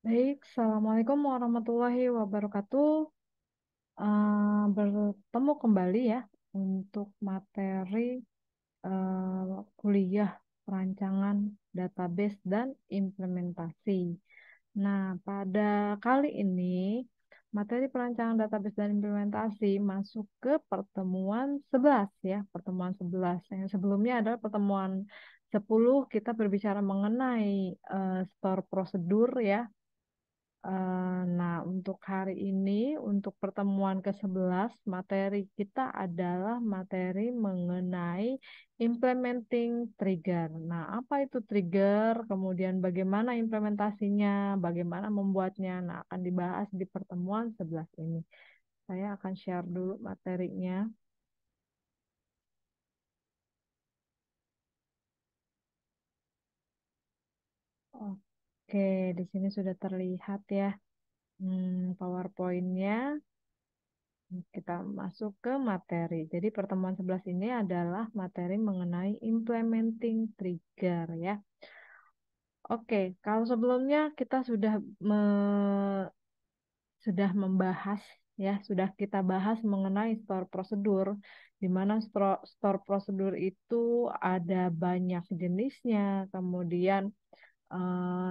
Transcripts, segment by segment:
Baik, Assalamualaikum warahmatullahi wabarakatuh. Bertemu kembali ya untuk materi kuliah perancangan database dan implementasi. Nah, pada kali ini materi perancangan database dan implementasi masuk ke pertemuan 11 ya, pertemuan 11. Yang sebelumnya adalah pertemuan 10 kita berbicara mengenai store prosedur ya. Nah, untuk hari ini, untuk pertemuan ke-11, materi kita adalah materi mengenai implementing trigger. Nah, apa itu trigger? Kemudian bagaimana implementasinya, bagaimana membuatnya. Nah, akan dibahas di pertemuan 11 ini. Saya akan share dulu materinya. Oke, di sini sudah terlihat ya PowerPoint-nya. Kita masuk ke materi. Jadi pertemuan 11 ini adalah materi mengenai implementing trigger ya. Oke, kalau sebelumnya kita sudah membahas ya, sudah kita bahas mengenai store prosedur, di mana store prosedur itu ada banyak jenisnya, kemudian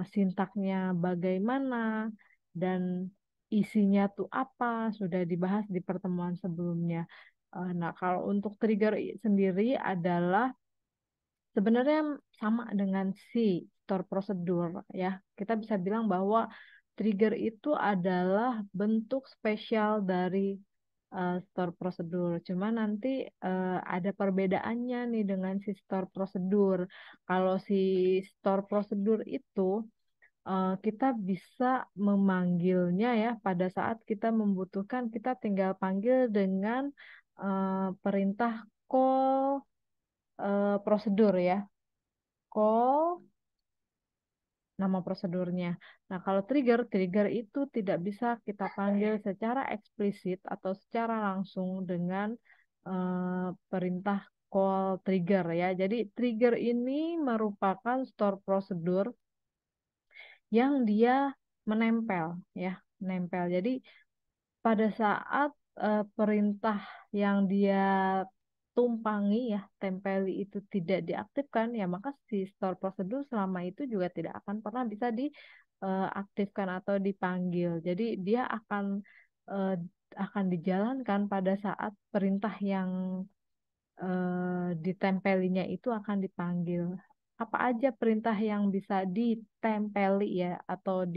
sintaknya bagaimana, dan isinya tuh apa, sudah dibahas di pertemuan sebelumnya. Nah, kalau untuk trigger sendiri adalah sebenarnya sama dengan si store prosedur ya. Kita bisa bilang bahwa trigger itu adalah bentuk spesial dari store prosedur. Cuma nanti ada perbedaannya nih dengan si store prosedur. Kalau si store prosedur itu kita bisa memanggilnya ya pada saat kita membutuhkan, kita tinggal panggil dengan perintah call prosedur ya. Call nama prosedurnya. Nah, kalau trigger itu tidak bisa kita panggil secara eksplisit atau secara langsung dengan perintah call trigger ya. Jadi trigger ini merupakan store prosedur yang dia menempel ya, menempel. Jadi pada saat perintah yang dia tumpangi ya, tempeli itu tidak diaktifkan ya, maka si store prosedur selama itu juga tidak akan pernah bisa diaktifkan atau dipanggil. Jadi dia eh, akan dijalankan pada saat perintah yang ditempelinya itu akan dipanggil. Apa aja perintah yang bisa ditempeli ya atau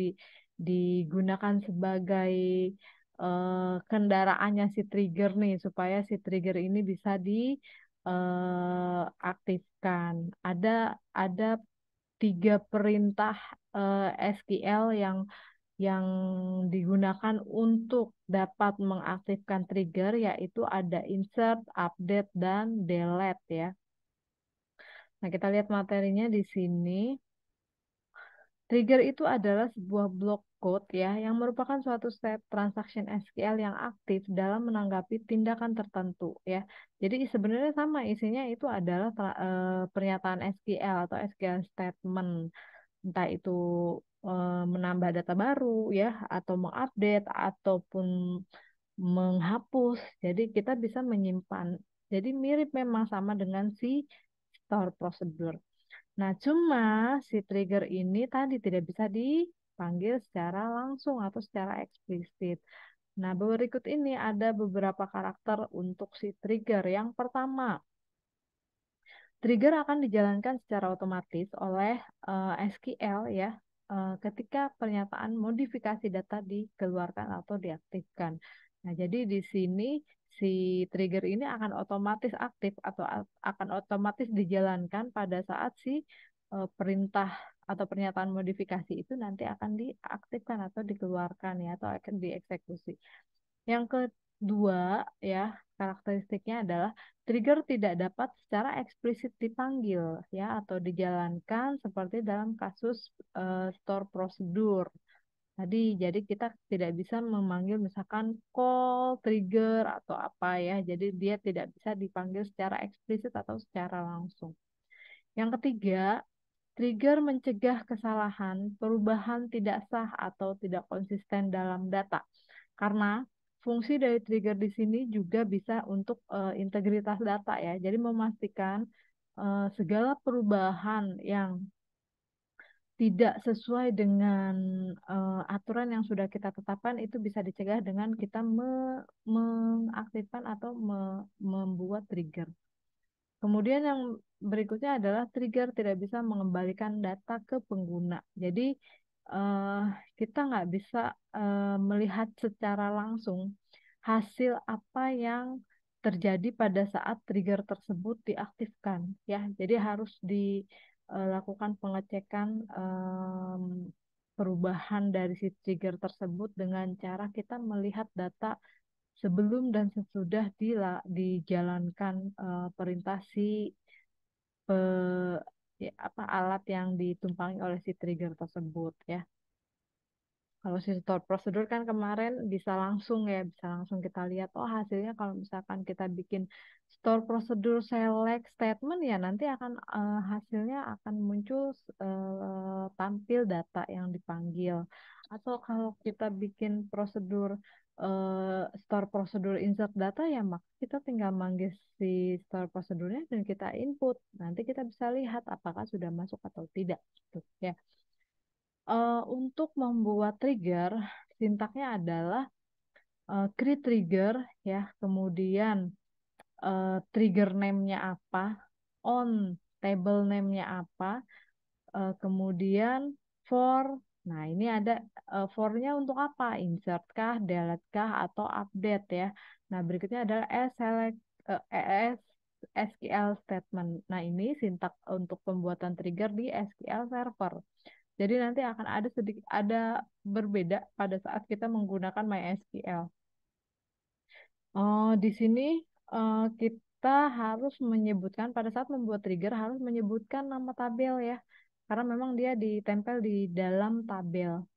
digunakan sebagai kendaraannya si trigger nih supaya si trigger ini bisa diaktifkan. Ada tiga perintah SQL yang digunakan untuk dapat mengaktifkan trigger, yaitu ada insert, update, dan delete ya. Nah, kita lihat materinya di sini. Trigger itu adalah sebuah blok code ya yang merupakan suatu set transaction SQL yang aktif dalam menanggapi tindakan tertentu ya. Jadi sebenarnya sama isinya itu adalah pernyataan SQL atau SQL statement, entah itu menambah data baru ya, atau mengupdate ataupun menghapus. Jadi kita bisa menyimpan. Jadi mirip memang sama dengan si store prosedur. Nah, cuma si trigger ini tadi tidak bisa dipanggil secara langsung atau secara eksplisit. Nah, berikut ini ada beberapa karakter untuk si trigger. Yang pertama, trigger akan dijalankan secara otomatis oleh SQL ya, ketika pernyataan modifikasi data dikeluarkan atau diaktifkan. Nah, jadi di sini si trigger ini akan otomatis aktif atau akan otomatis dijalankan pada saat si perintah atau pernyataan modifikasi itu nanti akan diaktifkan atau dikeluarkan ya atau akan dieksekusi. Yang kedua ya, karakteristiknya adalah trigger tidak dapat secara eksplisit dipanggil ya atau dijalankan seperti dalam kasus store prosedur. Tadi jadi kita tidak bisa memanggil misalkan call trigger atau apa ya. Jadi dia tidak bisa dipanggil secara eksplisit atau secara langsung. Yang ketiga, Trigger mencegah kesalahan, perubahan tidak sah atau tidak konsisten dalam data. Karena fungsi dari trigger di sini juga bisa untuk integritas data ya. Jadi memastikan segala perubahan yang tidak sesuai dengan aturan yang sudah kita tetapkan itu bisa dicegah dengan kita mengaktifkan atau membuat trigger. Kemudian yang berikutnya adalah trigger tidak bisa mengembalikan data ke pengguna. Jadi eh, kita nggak bisa melihat secara langsung hasil apa yang terjadi pada saat trigger tersebut diaktifkan, ya. Jadi harus dilakukan pengecekan perubahan dari si trigger tersebut dengan cara kita melihat data sebelum dan sesudah dijalankan perintah si pe- ya, alat yang ditumpangi oleh si trigger tersebut ya. Kalau si store prosedur kan kemarin bisa langsung ya, bisa langsung kita lihat. Oh hasilnya kalau misalkan kita bikin store prosedur select statement ya nanti akan hasilnya akan muncul tampil data yang dipanggil. Atau kalau kita bikin prosedur store prosedur insert data ya maka kita tinggal manggil si store prosedurnya dan kita input. Nanti kita bisa lihat apakah sudah masuk atau tidak. Gitu, ya. Untuk membuat trigger, sintaknya adalah create trigger ya, kemudian trigger name-nya apa, on table name-nya apa, kemudian for. Nah, ini ada for-nya untuk apa? Insert kah, delete kah, atau update ya. Nah, berikutnya adalah select SQL statement. Nah, ini sintak untuk pembuatan trigger di SQL Server. Jadi nanti akan ada berbeda pada saat kita menggunakan MySQL. Di sini kita harus menyebutkan pada saat membuat trigger harus menyebutkan nama tabel ya. Karena memang dia ditempel di dalam tabel.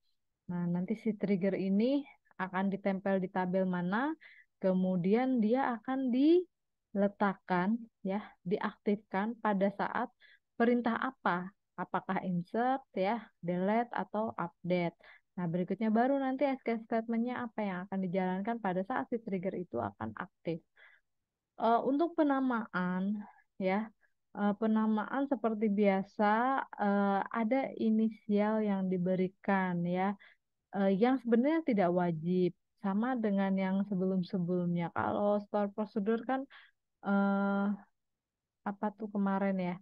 Nah, nanti si trigger ini akan ditempel di tabel mana, kemudian dia akan diletakkan ya, diaktifkan pada saat perintah apa? Apakah insert ya, delete atau update. Nah, berikutnya baru nanti SQL statement-nya apa yang akan dijalankan pada saat si trigger itu akan aktif. Untuk penamaan ya, penamaan seperti biasa ada inisial yang diberikan ya, yang sebenarnya tidak wajib sama dengan yang sebelum-sebelumnya. Kalau store prosedur kan eh, apa tuh kemarin ya,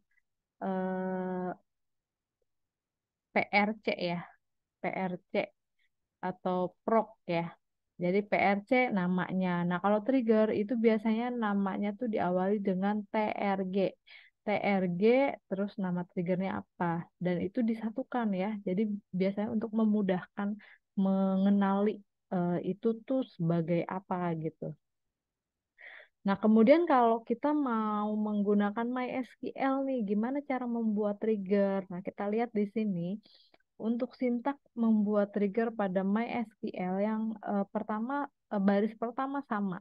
PRC ya, PRC atau proc ya. Jadi PRC namanya. Nah, kalau trigger itu biasanya namanya tuh diawali dengan TRG. TRG terus nama triggernya apa. Dan itu disatukan ya. Jadi biasanya untuk memudahkan mengenali itu tuh sebagai apa gitu. Nah, kemudian kalau kita mau menggunakan MySQL nih, gimana cara membuat trigger? Nah, kita lihat di sini untuk sintak membuat trigger pada MySQL yang pertama baris pertama sama,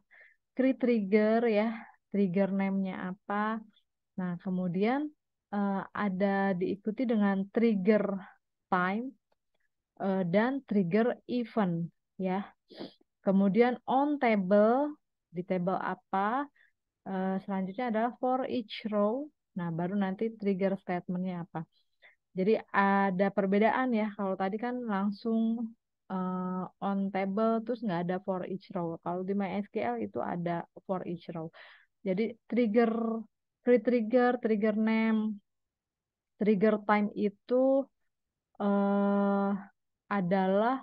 create trigger ya, trigger name-nya apa. Nah, kemudian ada diikuti dengan trigger time dan trigger event ya. Kemudian on table di table apa? Selanjutnya adalah for each row. Nah, baru nanti trigger statementnya apa. Jadi ada perbedaan ya. Kalau tadi kan langsung on table terus nggak ada for each row. Kalau di MySQL itu ada for each row. Jadi trigger, create trigger, trigger name, trigger time itu eh, adalah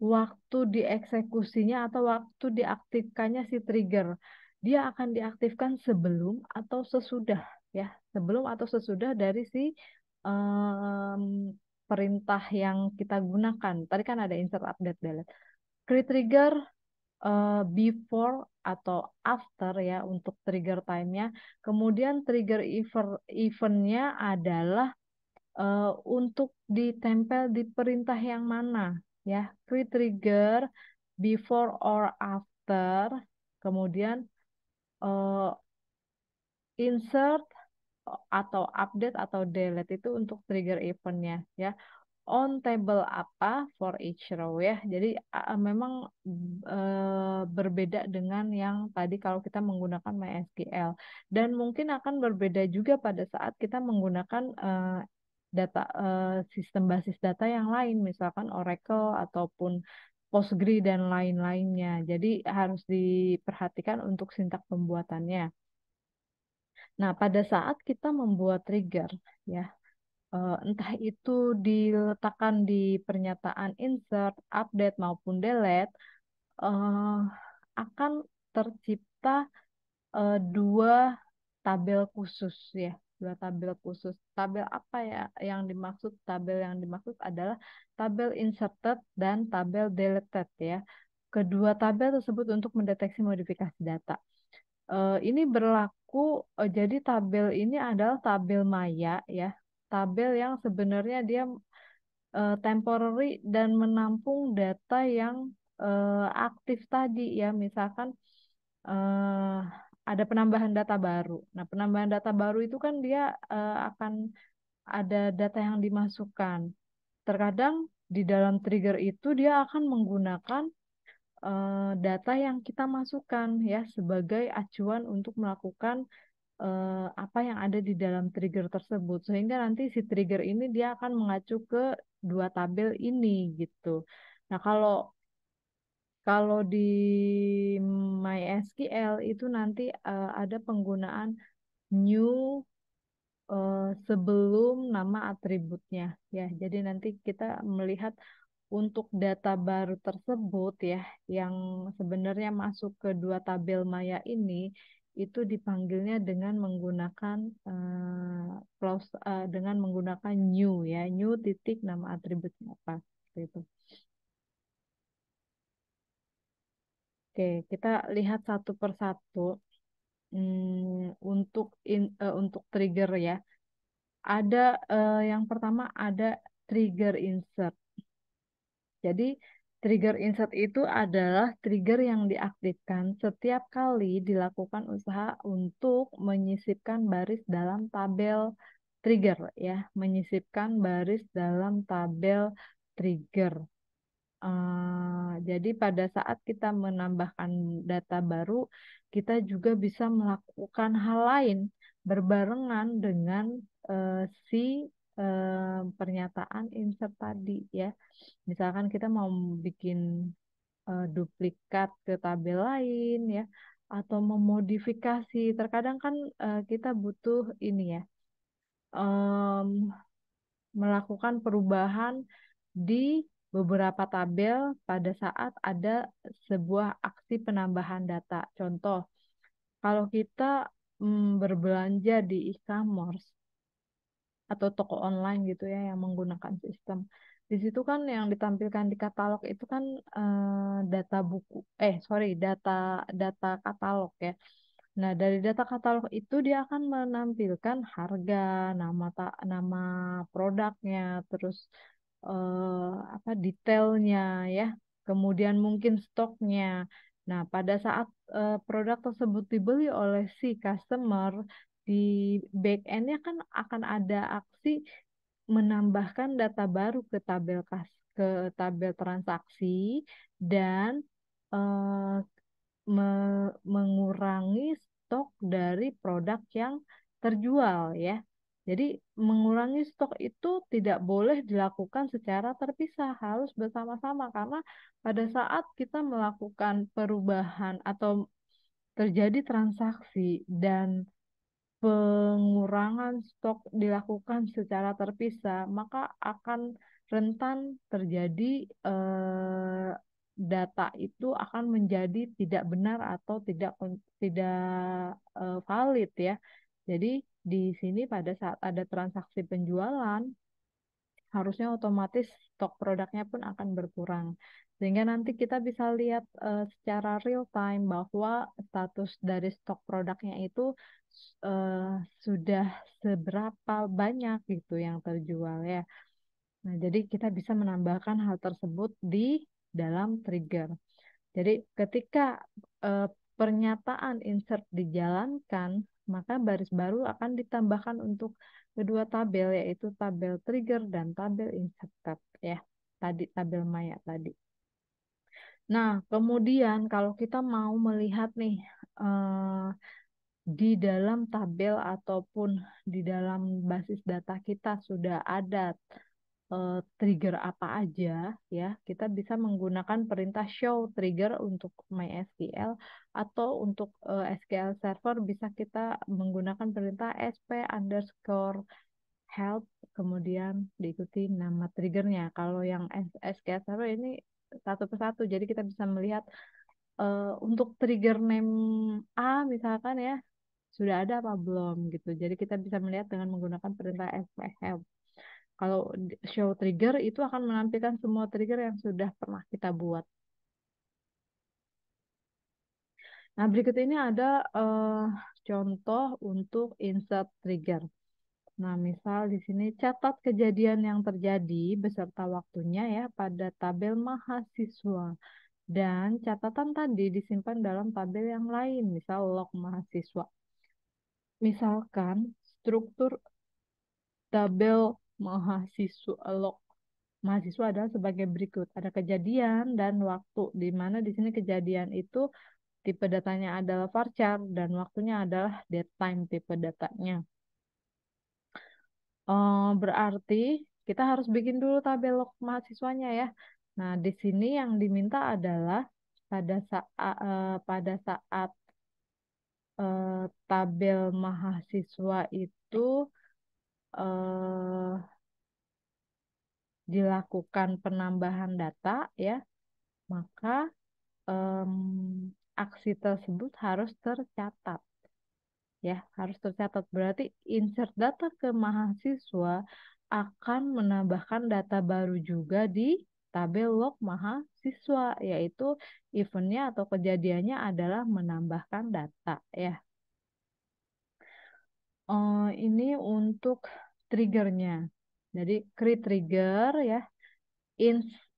waktu dieksekusinya atau waktu diaktifkannya si trigger. Dia akan diaktifkan sebelum atau sesudah ya, sebelum atau sesudah dari si em, perintah yang kita gunakan. Tadi kan ada insert, update, delete. Create trigger before atau after ya untuk trigger time-nya. Kemudian trigger event-nya adalah untuk ditempel di perintah yang mana ya, create trigger before or after, kemudian eh, insert atau update atau delete itu untuk trigger eventnya ya. On table apa for each row ya. Jadi memang berbeda dengan yang tadi kalau kita menggunakan MySQL, dan mungkin akan berbeda juga pada saat kita menggunakan data sistem basis data yang lain, misalkan Oracle ataupun Postgre dan lain-lainnya. Jadi harus diperhatikan untuk sintak pembuatannya. Nah, pada saat kita membuat trigger ya, entah itu diletakkan di pernyataan insert, update maupun delete, eh, akan tercipta dua tabel khusus ya, dua tabel khusus. Tabel apa ya yang dimaksud? Tabel yang dimaksud adalah tabel inserted dan tabel deleted ya. Kedua tabel tersebut untuk mendeteksi modifikasi data. Ini berlaku, jadi tabel ini adalah tabel maya ya, tabel yang sebenarnya dia temporary dan menampung data yang aktif tadi ya, misalkan eh, ada penambahan data baru. Nah, penambahan data baru itu kan dia akan ada data yang dimasukkan. Terkadang di dalam trigger itu dia akan menggunakan data yang kita masukkan ya sebagai acuan untuk melakukan apa yang ada di dalam trigger tersebut, sehingga nanti si trigger ini dia akan mengacu ke dua tabel ini gitu. Nah, kalau kalau di MySQL itu nanti ada penggunaan new sebelum nama atributnya ya. Jadi nanti kita melihat untuk data baru tersebut ya, yang sebenarnya masuk ke dua tabel maya ini, itu dipanggilnya dengan menggunakan dengan menggunakan new ya, new titik nama atributnya apa seperti itu. Oke, kita lihat satu persatu. Untuk trigger ya, ada yang pertama ada trigger insert. Jadi, trigger insert itu adalah trigger yang diaktifkan setiap kali dilakukan usaha untuk menyisipkan baris dalam tabel trigger ya, menyisipkan baris dalam tabel trigger. Jadi pada saat kita menambahkan data baru, kita juga bisa melakukan hal lain berbarengan dengan eh, si pernyataan insert tadi ya. Misalkan kita mau bikin duplikat ke tabel lain ya, atau memodifikasi. Terkadang kan kita butuh ini ya, em, melakukan perubahan di beberapa tabel pada saat ada sebuah aksi penambahan data. Contoh, kalau kita berbelanja di e-commerce atau toko online gitu ya yang menggunakan sistem. Di situ kan yang ditampilkan di katalog itu kan data buku, sorry, data data katalog ya. Nah, dari data katalog itu dia akan menampilkan harga, nama produknya, terus apa detailnya ya, kemudian mungkin stoknya. Nah, pada saat produk tersebut dibeli oleh si customer, di back end-nya kan akan ada aksi menambahkan data baru ke ke tabel transaksi dan eh, mengurangi stok dari produk yang terjual ya. Jadi mengurangi stok itu tidak boleh dilakukan secara terpisah, harus bersama-sama karena pada saat kita melakukan perubahan atau terjadi transaksi dan pengurangan stok dilakukan secara terpisah, maka akan rentan terjadi data itu akan menjadi tidak benar atau tidak valid ya. Jadi di sini pada saat ada transaksi penjualan, harusnya otomatis stok produknya pun akan berkurang. Sehingga nanti kita bisa lihat secara real time bahwa status dari stok produknya itu eh, sudah seberapa banyak gitu yang terjual ya. Nah, jadi kita bisa menambahkan hal tersebut di dalam trigger. Jadi ketika eh, pernyataan insert dijalankan, maka baris baru akan ditambahkan untuk kedua tabel, yaitu tabel trigger dan tabel inserted ya. Tadi tabel Maya tadi. Nah, kemudian kalau kita mau melihat nih di dalam tabel ataupun di dalam basis data kita sudah ada trigger apa aja ya, kita bisa menggunakan perintah show trigger untuk MySQL, atau untuk SQL Server bisa kita menggunakan perintah sp underscore help, kemudian diikuti nama triggernya. Kalau yang SQL Server ini satu persatu, jadi kita bisa melihat untuk trigger name A misalkan ya, sudah ada apa belum gitu. Jadi kita bisa melihat dengan menggunakan perintah help. Kalau show trigger itu akan menampilkan semua trigger yang sudah pernah kita buat. Nah, berikut ini ada contoh untuk insert trigger. Nah, misal di sini catat kejadian yang terjadi beserta waktunya ya pada tabel mahasiswa. Dan catatan tadi disimpan dalam tabel yang lain, misal log mahasiswa. Misalkan struktur tabel mahasiswa log mahasiswa adalah sebagai berikut. Ada kejadian dan waktu, di mana di sini kejadian itu tipe datanya adalah varchar dan waktunya adalah datetime tipe datanya. Berarti kita harus bikin dulu tabel log mahasiswanya ya. Nah, di sini yang diminta adalah pada saat tabel mahasiswa itu eh, dilakukan penambahan data ya, maka aksi tersebut harus tercatat ya, harus tercatat. Berarti insert data ke mahasiswa akan menambahkan data baru juga di tabel log mahasiswa, yaitu eventnya atau kejadiannya adalah menambahkan data ya. Ini untuk triggernya. Jadi create trigger ya.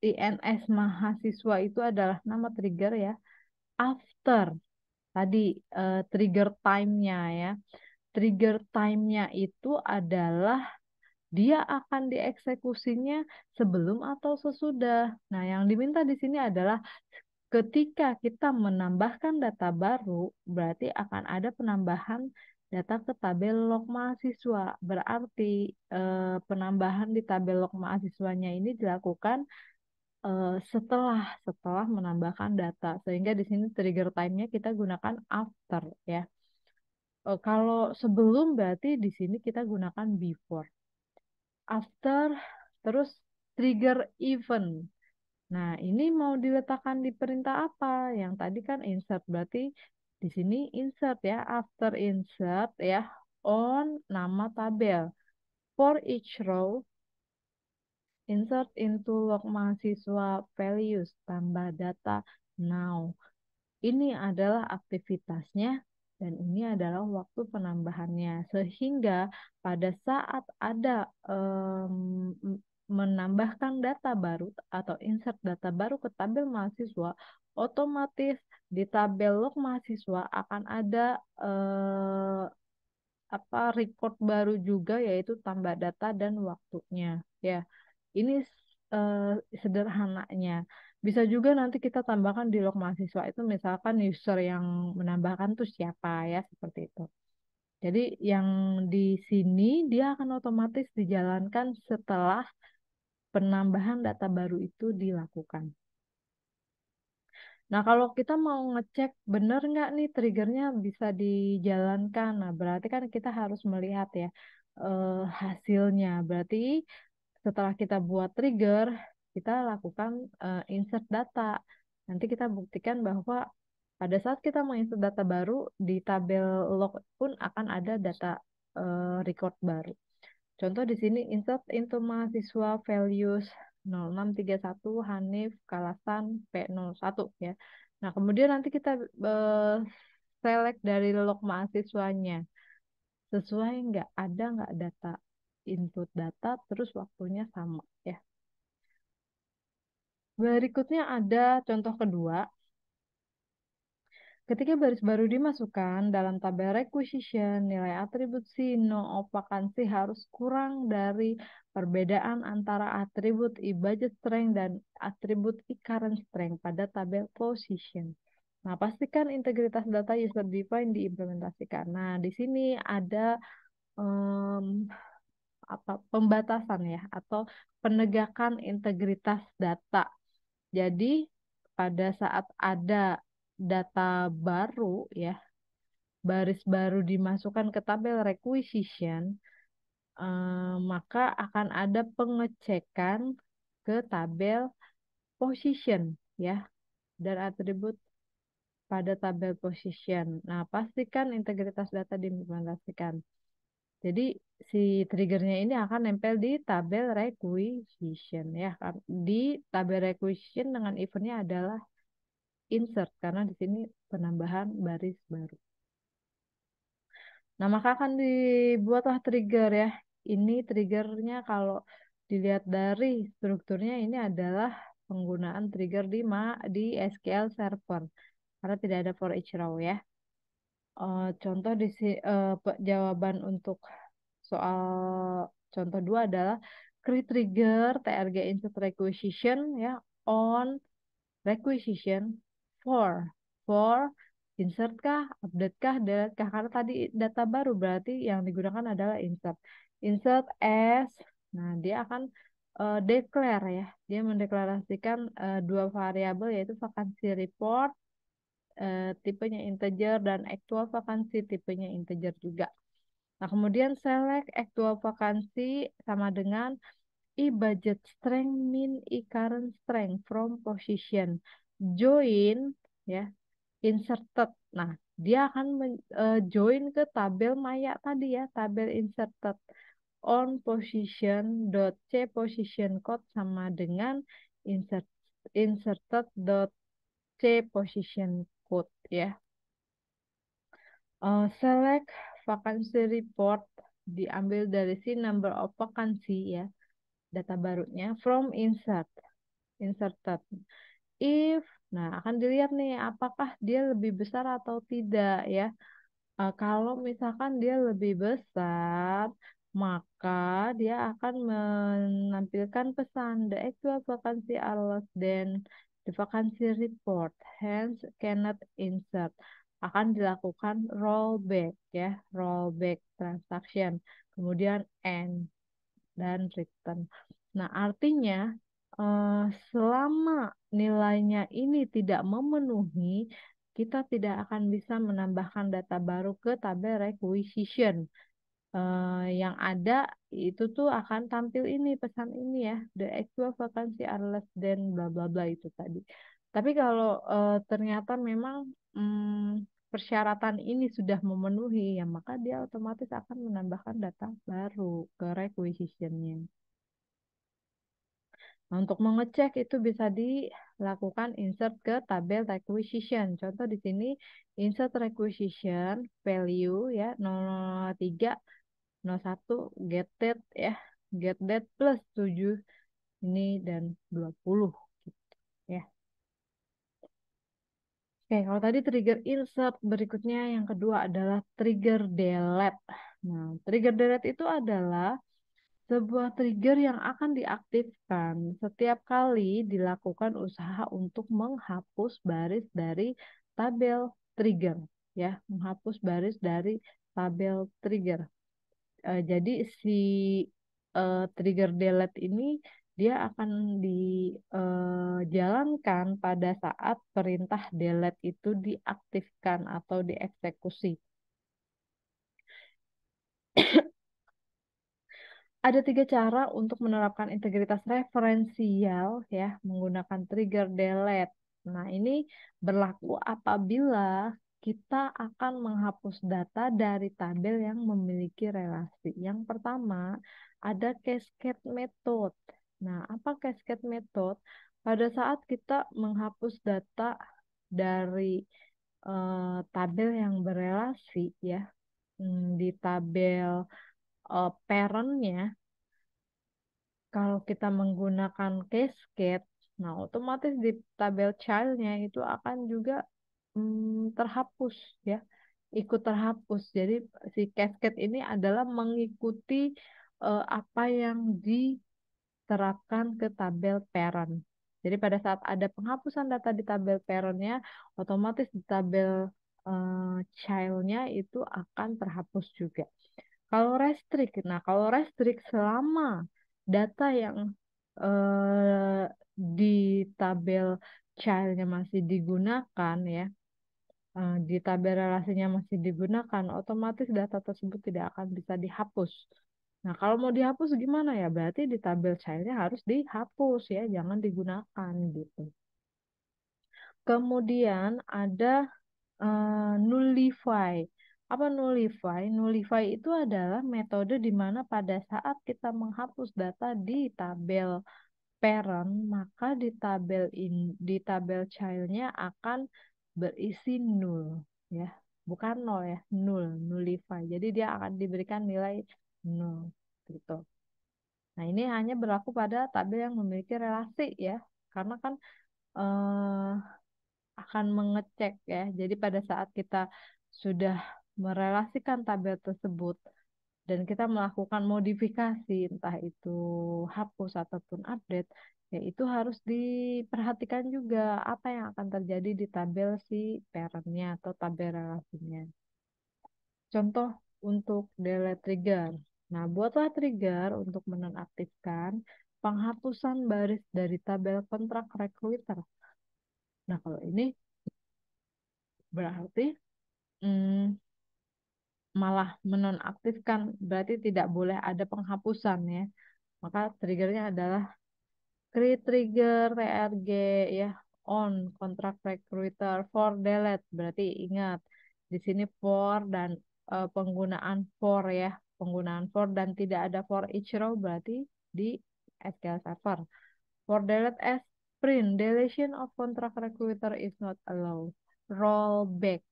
INS mahasiswa itu adalah nama trigger ya. After tadi trigger time-nya ya. Trigger time-nya itu adalah dia akan dieksekusinya sebelum atau sesudah. Nah, yang diminta di sini adalah ketika kita menambahkan data baru, berarti akan ada penambahan data ke tabel log mahasiswa. Berarti penambahan di tabel log mahasiswanya ini dilakukan setelah setelah menambahkan data. Sehingga di sini trigger time-nya kita gunakan after ya. Kalau sebelum berarti di sini kita gunakan before. After terus trigger event. Nah, ini mau diletakkan di perintah apa? Yang tadi kan insert, berarti di sini insert ya, after insert ya, on nama tabel. For each row, insert into log mahasiswa values, tambah data now. Ini adalah aktivitasnya dan ini adalah waktu penambahannya. Sehingga pada saat ada menambahkan data baru atau insert data baru ke tabel mahasiswa, otomatis di tabel log mahasiswa akan ada record baru juga, yaitu tambah data dan waktunya. Ya, ini eh, sederhananya. Bisa juga nanti kita tambahkan di log mahasiswa itu, misalkan user yang menambahkan tuh siapa ya, seperti itu. Jadi yang di sini dia akan otomatis dijalankan setelah penambahan data baru itu dilakukan. Nah, kalau kita mau ngecek benar nggak nih triggernya bisa dijalankan, nah berarti kan kita harus melihat ya hasilnya. Berarti setelah kita buat trigger, kita lakukan insert data. Nanti kita buktikan bahwa pada saat kita menginsert data baru, di tabel log pun akan ada data record baru. Contoh di sini insert into mahasiswa values 0631 Hanif Kalasan P01 ya. Nah, kemudian nanti kita select dari log mahasiswanya. Sesuai nggak, ada nggak data input data terus waktunya sama ya. Berikutnya ada contoh kedua. Ketika baris baru dimasukkan dalam tabel requisition, nilai atribut C no of vacancy harus kurang dari perbedaan antara atribut e-budget strength dan atribut e-current strength pada tabel position. Nah, pastikan integritas data user defined diimplementasikan. Nah, di sini ada em, pembatasan ya atau penegakan integritas data. Jadi pada saat ada data baru ya, baris baru dimasukkan ke tabel requisition, maka akan ada pengecekan ke tabel position ya dan atribut pada tabel position. Nah, pastikan integritas data diimplementasikan. Jadi si triggernya ini akan nempel di tabel requisition ya kan. Di tabel requisition dengan eventnya adalah insert karena di sini penambahan baris baru. Nah, maka akan dibuatlah trigger ya. Ini triggernya kalau dilihat dari strukturnya ini adalah penggunaan trigger di SQL Server karena tidak ada for each row ya. Contoh jawaban untuk soal contoh 2 adalah create trigger TRG insert requisition ya on requisition for for insert kah, update kah, delete kah karena tadi data baru berarti yang digunakan adalah insert as. Nah, dia akan declare ya. Dia mendeklarasikan dua variabel yaitu vacancy report tipenya integer dan actual vacancy tipenya integer juga. Nah, kemudian select actual vacancy sama dengan e-budget strength min e-current strength from position. Join ya, inserted. Nah, dia akan join ke tabel Maya tadi ya, tabel inserted on position dot c position code sama dengan inserted dot c position code ya. Select vacancy report diambil dari si number of vacancy ya, data barunya from inserted. If, nah akan dilihat nih apakah dia lebih besar atau tidak ya. Kalau misalkan dia lebih besar, maka dia akan menampilkan pesan the actual vacancy are less than the vacancy report, hence cannot insert. Akan dilakukan rollback ya, rollback transaction, kemudian end dan return. Nah, artinya eh, selama nilainya ini tidak memenuhi, kita tidak akan bisa menambahkan data baru ke tabel requisition. Yang ada itu tuh akan tampil ini pesan ini ya, the actual vacancy are less than bla bla bla itu tadi. Tapi kalau ternyata memang persyaratan ini sudah memenuhi, ya maka dia otomatis akan menambahkan data baru ke requisitionnya. Nah, untuk mengecek itu bisa dilakukan insert ke tabel requisition. Contoh di sini insert requisition value ya 003 01 get date ya. Get date plus 7 ini dan 20 gitu ya. Oke, kalau tadi trigger insert, berikutnya yang kedua adalah trigger delete. Nah, trigger delete itu adalah sebuah trigger yang akan diaktifkan setiap kali dilakukan usaha untuk menghapus baris dari tabel trigger, ya, menghapus baris dari tabel trigger. Jadi si trigger delete ini dia akan dijalankan pada saat perintah delete itu diaktifkan atau dieksekusi. Ada 3 cara untuk menerapkan integritas referensial ya menggunakan trigger delete. Nah, ini berlaku apabila kita akan menghapus data dari tabel yang memiliki relasi. Yang pertama, ada cascade method. Nah, apa cascade method? Pada saat kita menghapus data dari tabel yang berelasi ya, di tabel parentnya, kalau kita menggunakan cascade, nah otomatis di tabel childnya itu akan juga terhapus ya, ikut terhapus. Jadi si cascade ini adalah mengikuti apa yang diterapkan ke tabel parent. Jadi pada saat ada penghapusan data di tabel parentnya, otomatis di tabel childnya itu akan terhapus juga. Kalau restrict selama data yang di tabel childnya masih digunakan ya, di tabel relasinya masih digunakan, otomatis data tersebut tidak akan bisa dihapus. Nah, kalau mau dihapus gimana ya? Berarti di tabel childnya harus dihapus ya, jangan digunakan gitu. Kemudian ada nullify. Apa nullify? Nullify itu adalah metode di mana pada saat kita menghapus data di tabel parent, maka di tabel childnya akan berisi null ya. Bukan nol ya, null, nullify. Jadi dia akan diberikan nilai nol gitu. Nah, ini hanya berlaku pada tabel yang memiliki relasi ya. Karena kan eh, akan mengecek ya. Jadi pada saat kita sudah merelasikan tabel tersebut dan kita melakukan modifikasi, entah itu hapus ataupun update, ya itu harus diperhatikan juga apa yang akan terjadi di tabel si parentnya atau tabel relasinya. Contoh untuk delete trigger. Nah, buatlah trigger untuk menonaktifkan penghapusan baris dari tabel kontrak recruiter. Nah, kalau ini berarti hmm, malah menonaktifkan, berarti tidak boleh ada penghapusan ya. Maka triggernya adalah create trigger TRG ya, on contract recruiter for delete. Berarti ingat di sini for dan penggunaan for ya, penggunaan for dan tidak ada for each row berarti di SQL Server. For delete as print deletion of contract recruiter is not allowed. Rollback.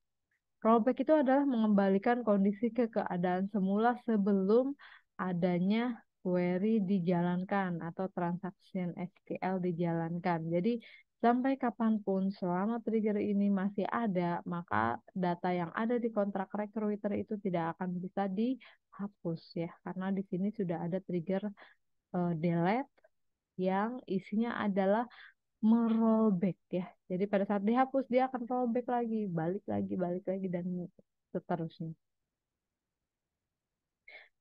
Rollback itu adalah mengembalikan kondisi ke keadaan semula sebelum adanya query dijalankan atau transaction SQL dijalankan. Jadi sampai kapanpun selama trigger ini masih ada, maka data yang ada di kontrak recruiter itu tidak akan bisa dihapus ya, karena di sini sudah ada trigger delete yang isinya adalah merollback ya. Jadi pada saat dihapus dia akan rollback lagi, balik lagi dan seterusnya.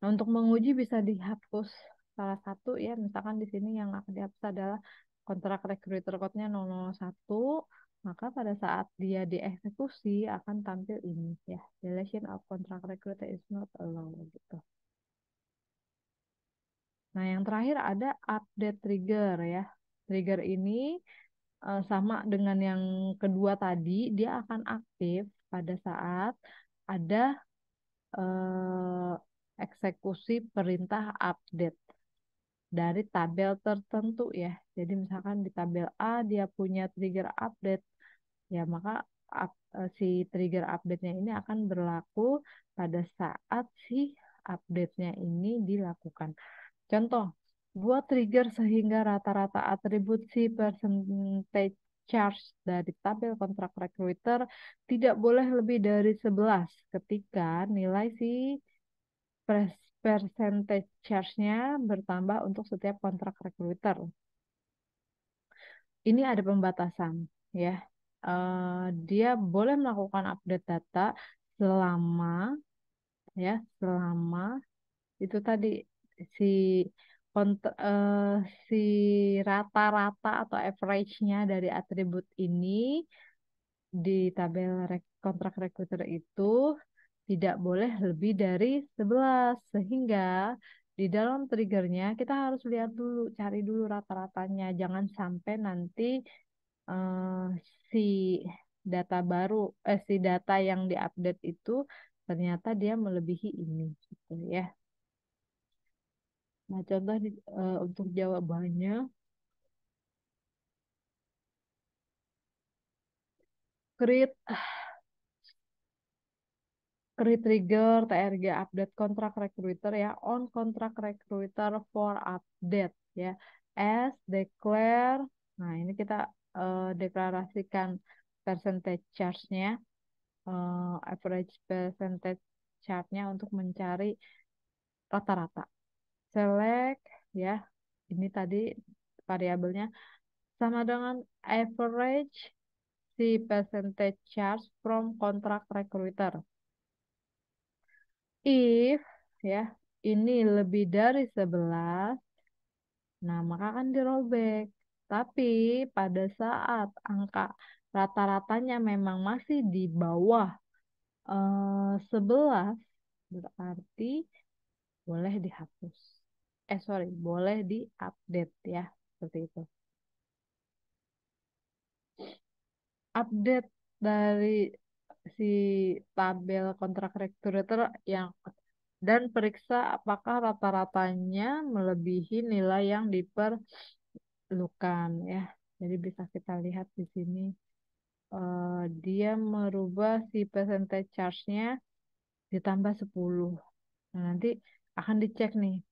Nah, untuk menguji bisa dihapus salah satu ya, misalkan di sini yang akan dihapus adalah kontrak recruiter code-nya 001, maka pada saat dia dieksekusi akan tampil ini ya, deletion of contract recruiter is not allowed gitu. Nah, yang terakhir ada update trigger ya. Trigger ini sama dengan yang kedua tadi, dia akan aktif pada saat ada eksekusi perintah update dari tabel tertentu ya. Jadi misalkan di tabel A dia punya trigger update, ya maka si trigger update-nya ini akan berlaku pada saat si update-nya ini dilakukan. Contoh, buat trigger sehingga rata-rata atribusi percentage charge dari tabel kontrak recruiter tidak boleh lebih dari 11 ketika nilai si percentage charge-nya bertambah untuk setiap kontrak recruiter. Ini ada pembatasan ya. Dia boleh melakukan update data selama ya, selama itu tadi si si rata-rata atau average-nya dari atribut ini di tabel kontrak recruiter itu tidak boleh lebih dari 11 sehingga di dalam triggernya kita harus lihat dulu, cari dulu rata-ratanya, jangan sampai nanti eh, si si data yang diupdate itu ternyata dia melebihi ini gitu ya. Nah, contoh untuk jawabannya, create trigger TRG update kontrak recruiter ya, on kontrak recruiter for update ya, as declare. Nah, ini kita deklarasikan percentage charge-nya, average percentage charge-nya untuk mencari rata-rata. Select ya, ini tadi variabelnya sama dengan average si percentage charge from contract recruiter. If ya ini lebih dari 11, nah maka akan di rollback. Tapi pada saat angka rata-ratanya memang masih di bawah 11, berarti boleh dihapus. Sorry, boleh diupdate ya, seperti itu. Update dari si tabel kontrak recruiter yang dan periksa apakah rata-ratanya melebihi nilai yang diperlukan ya. Jadi bisa kita lihat di sini dia merubah si percentage charge-nya ditambah 10. Nah, nanti akan dicek nih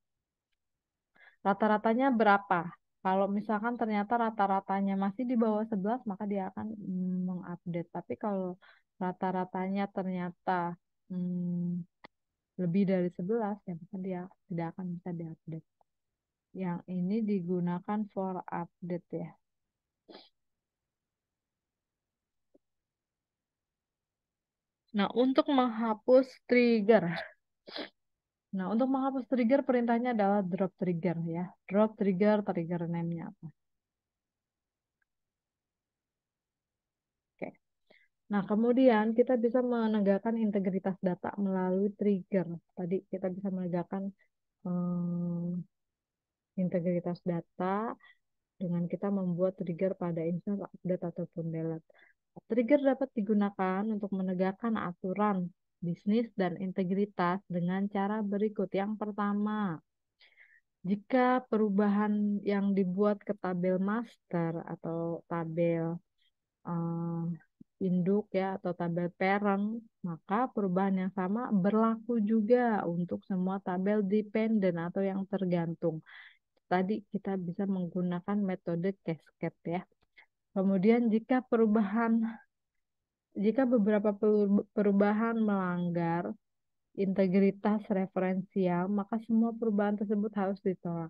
rata-ratanya berapa. Kalau misalkan ternyata rata-ratanya masih di bawah 11, maka dia akan mengupdate. Tapi kalau rata-ratanya ternyata lebih dari 11, ya maka dia tidak akan bisa diupdate. Yang ini digunakan for update ya. Nah, untuk menghapus trigger. Nah, untuk menghapus trigger perintahnya adalah drop trigger ya. Drop trigger, trigger name-nya apa? Oke. Nah, kemudian kita bisa menegakkan integritas data melalui trigger. Tadi kita bisa menegakkan integritas data dengan kita membuat trigger pada insert, update, ataupun delete. Trigger dapat digunakan untuk menegakkan aturan bisnis dan integritas dengan cara berikut. Yang pertama, jika perubahan yang dibuat ke tabel master atau tabel eh, induk ya atau tabel parent, maka perubahan yang sama berlaku juga untuk semua tabel dependent atau yang tergantung. Tadi kita bisa menggunakan metode cascade ya. Kemudian jika beberapa perubahan melanggar integritas referensial, maka semua perubahan tersebut harus ditolak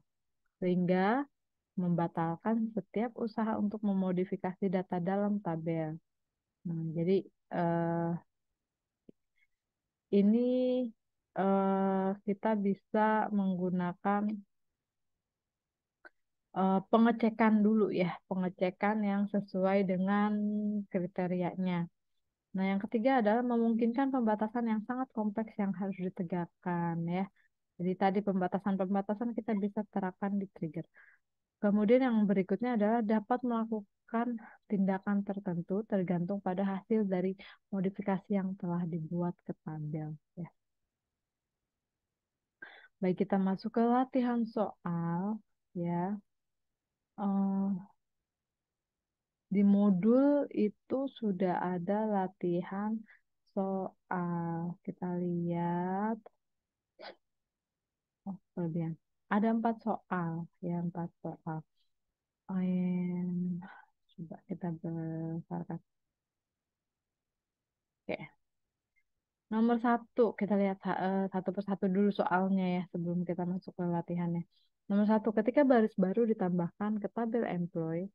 sehingga membatalkan setiap usaha untuk memodifikasi data dalam tabel. Nah, jadi eh, ini kita bisa menggunakan pengecekan dulu ya, pengecekan yang sesuai dengan kriterianya. Nah, yang ketiga adalah memungkinkan pembatasan yang sangat kompleks yang harus ditegakkan ya. Jadi tadi pembatasan-pembatasan kita bisa terapkan di trigger. Kemudian yang berikutnya adalah dapat melakukan tindakan tertentu tergantung pada hasil dari modifikasi yang telah dibuat ke tabel ya. Baik, kita masuk ke latihan soal ya. Eh, di modul itu sudah ada latihan soal. Kita lihat. Oh, kelebihan. Ada 4 soal, ya 4 soal. Em, Coba kita besarkan. Oke, nomor 1 kita lihat satu persatu dulu soalnya ya sebelum kita masuk ke latihannya. Nomor 1, ketika baris baru ditambahkan ke tabel employee,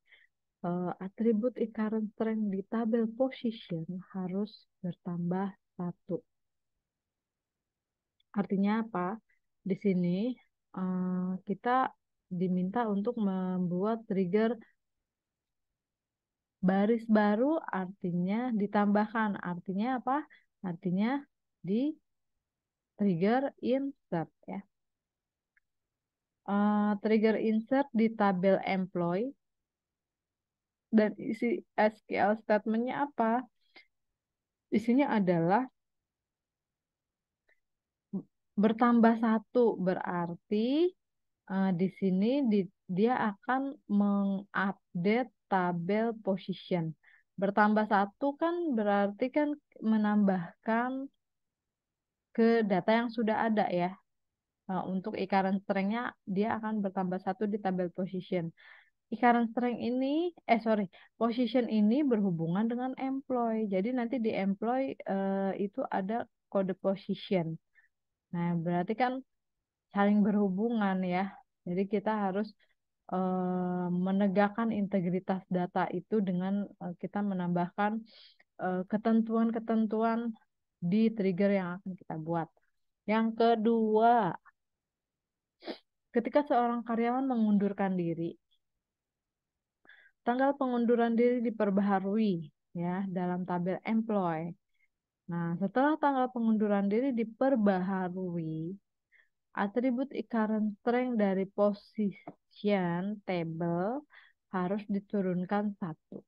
atribut current strength di tabel position harus bertambah 1. Artinya apa? Di sini kita diminta untuk membuat trigger baris baru, artinya ditambahkan. Artinya apa? Artinya di trigger insert ya. Trigger insert di tabel employee dan isi SQL statementnya apa? Isinya adalah bertambah 1 berarti di sini dia akan mengupdate tabel position. Bertambah 1 kan berarti kan menambahkan ke data yang sudah ada ya. Untuk current strength-nya dia akan bertambah 1 di tabel position. Current strength ini, sorry, position ini berhubungan dengan employee. Jadi nanti di employee itu ada kode position. Nah, berarti kan saling berhubungan ya. Jadi kita harus menegakkan integritas data itu dengan kita menambahkan ketentuan-ketentuan di trigger yang akan kita buat. Yang kedua, ketika seorang karyawan mengundurkan diri, tanggal pengunduran diri diperbaharui ya dalam tabel employee. Nah, setelah tanggal pengunduran diri diperbaharui, atribut current strength dari position table harus diturunkan satu.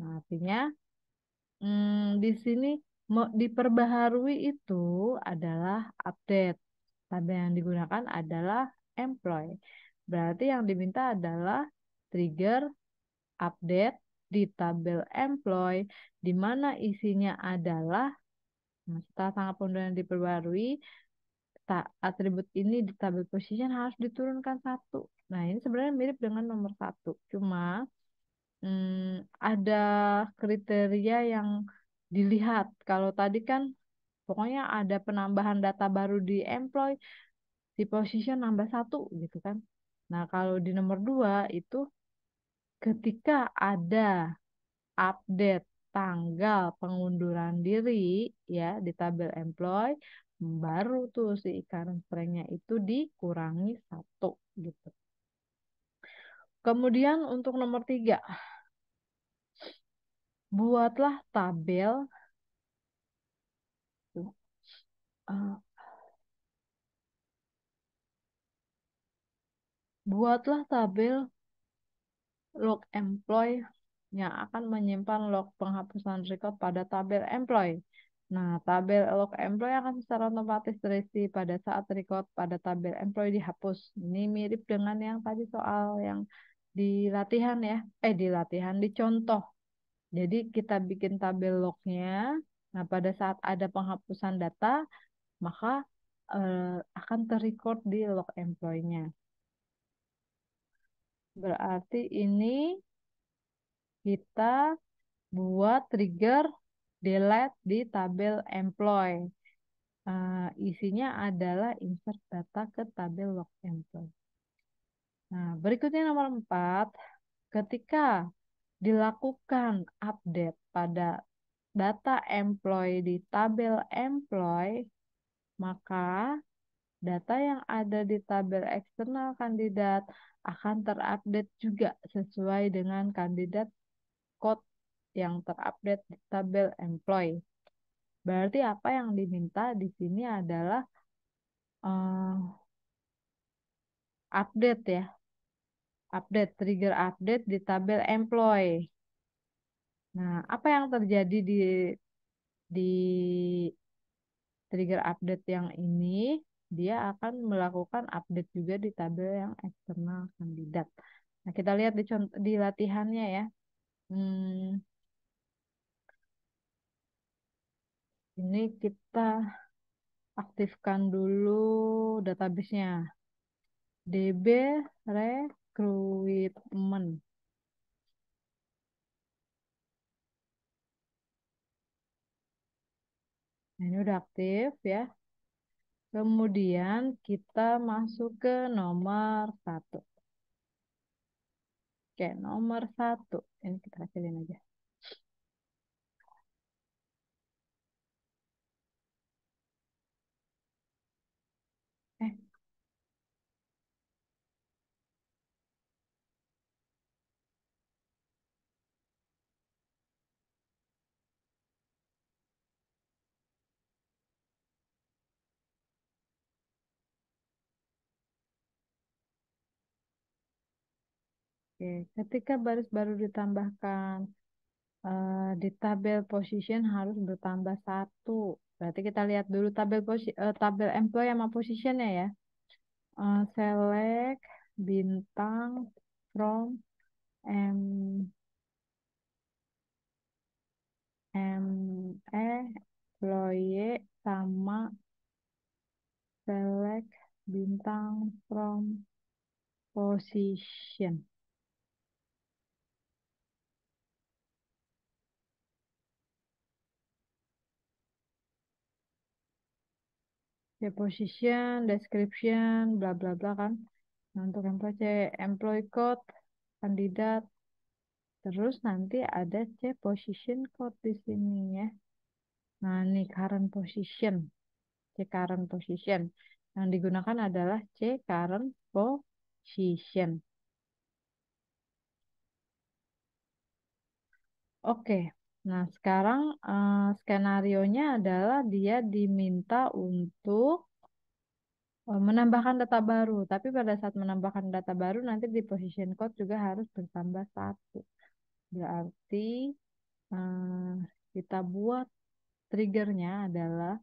Nah, artinya di sini diperbaharui itu adalah update. Tabel yang digunakan adalah employee. Berarti yang diminta adalah trigger update di tabel employee, di mana isinya adalah setelah tanggal pengunduran diperbarui, atribut ini di tabel position harus diturunkan satu. Nah, ini sebenarnya mirip dengan nomor satu. Cuma ada kriteria yang dilihat. Kalau tadi kan pokoknya ada penambahan data baru di employee, di position nambah satu gitu kan. Nah, kalau di nomor dua itu ketika ada update tanggal pengunduran diri ya di tabel employee, baru tuh si current strength-nya itu dikurangi satu gitu. Kemudian untuk nomor tiga, buatlah tabel eh, buatlah tabel log employee yang akan menyimpan log penghapusan record pada tabel employee. Nah, tabel log employee akan secara otomatis terisi pada saat record pada tabel employee dihapus. Ini mirip dengan yang tadi soal yang di latihan ya. Di latihan, di contoh. Jadi kita bikin tabel lognya. Nah, pada saat ada penghapusan data, maka akan terrecord di log employee-nya. Berarti ini kita buat trigger delete di tabel employee. Isinya adalah insert data ke tabel log employee. Nah, berikutnya nomor 4, ketika dilakukan update pada data employee di tabel employee, maka data yang ada di tabel eksternal kandidat akan terupdate juga sesuai dengan kandidat code yang terupdate di tabel employee. Berarti apa yang diminta di sini adalah update ya, trigger update di tabel employee. Nah, apa yang terjadi di trigger update yang ini? Dia akan melakukan update juga di tabel yang eksternal kandidat. Nah, kita lihat di latihannya ya. Hmm, ini kita aktifkan dulu databasenya. DB recruitment. Nah, ini udah aktif ya. Kemudian kita masuk ke nomor satu. Oke, nomor satu. Ini kita kecilin aja. Eh, oke. Ketika baris baru ditambahkan di tabel position harus bertambah satu. Berarti kita lihat dulu tabel employee sama positionnya ya. Select bintang from employee sama select bintang from position. position, description, bla bla bla kan. Nah, untuk employee employee code, kandidat, terus nanti ada position code di sini ya. Nah, ini current position, current position. Yang digunakan adalah current position. Oke, nah sekarang skenarionya adalah dia diminta untuk menambahkan data baru. Tapi pada saat menambahkan data baru nanti di position code juga harus bertambah satu. Berarti eh, kita buat triggernya adalah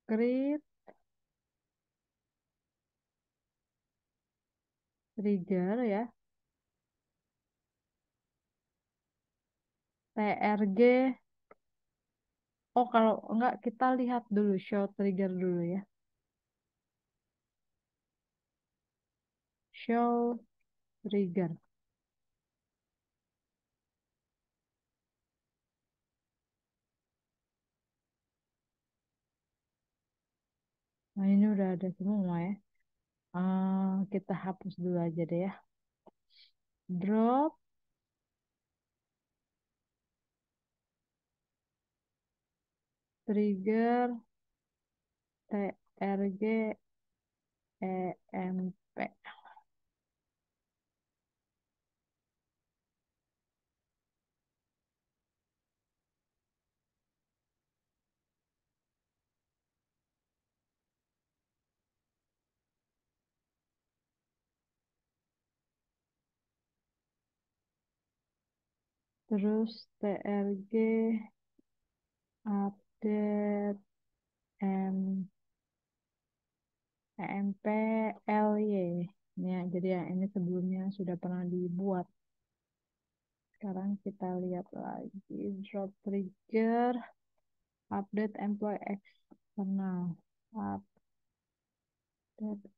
create trigger ya, trg. Oh, kalau enggak kita lihat dulu show trigger dulu ya. Show trigger. Nah, ini udah ada semua ya. Kita hapus dulu aja deh ya. Drop trigger trg emp. Terus trg update em emply. Ya, jadi yang ini sebelumnya sudah pernah dibuat. Sekarang kita lihat lagi drop trigger update employee external update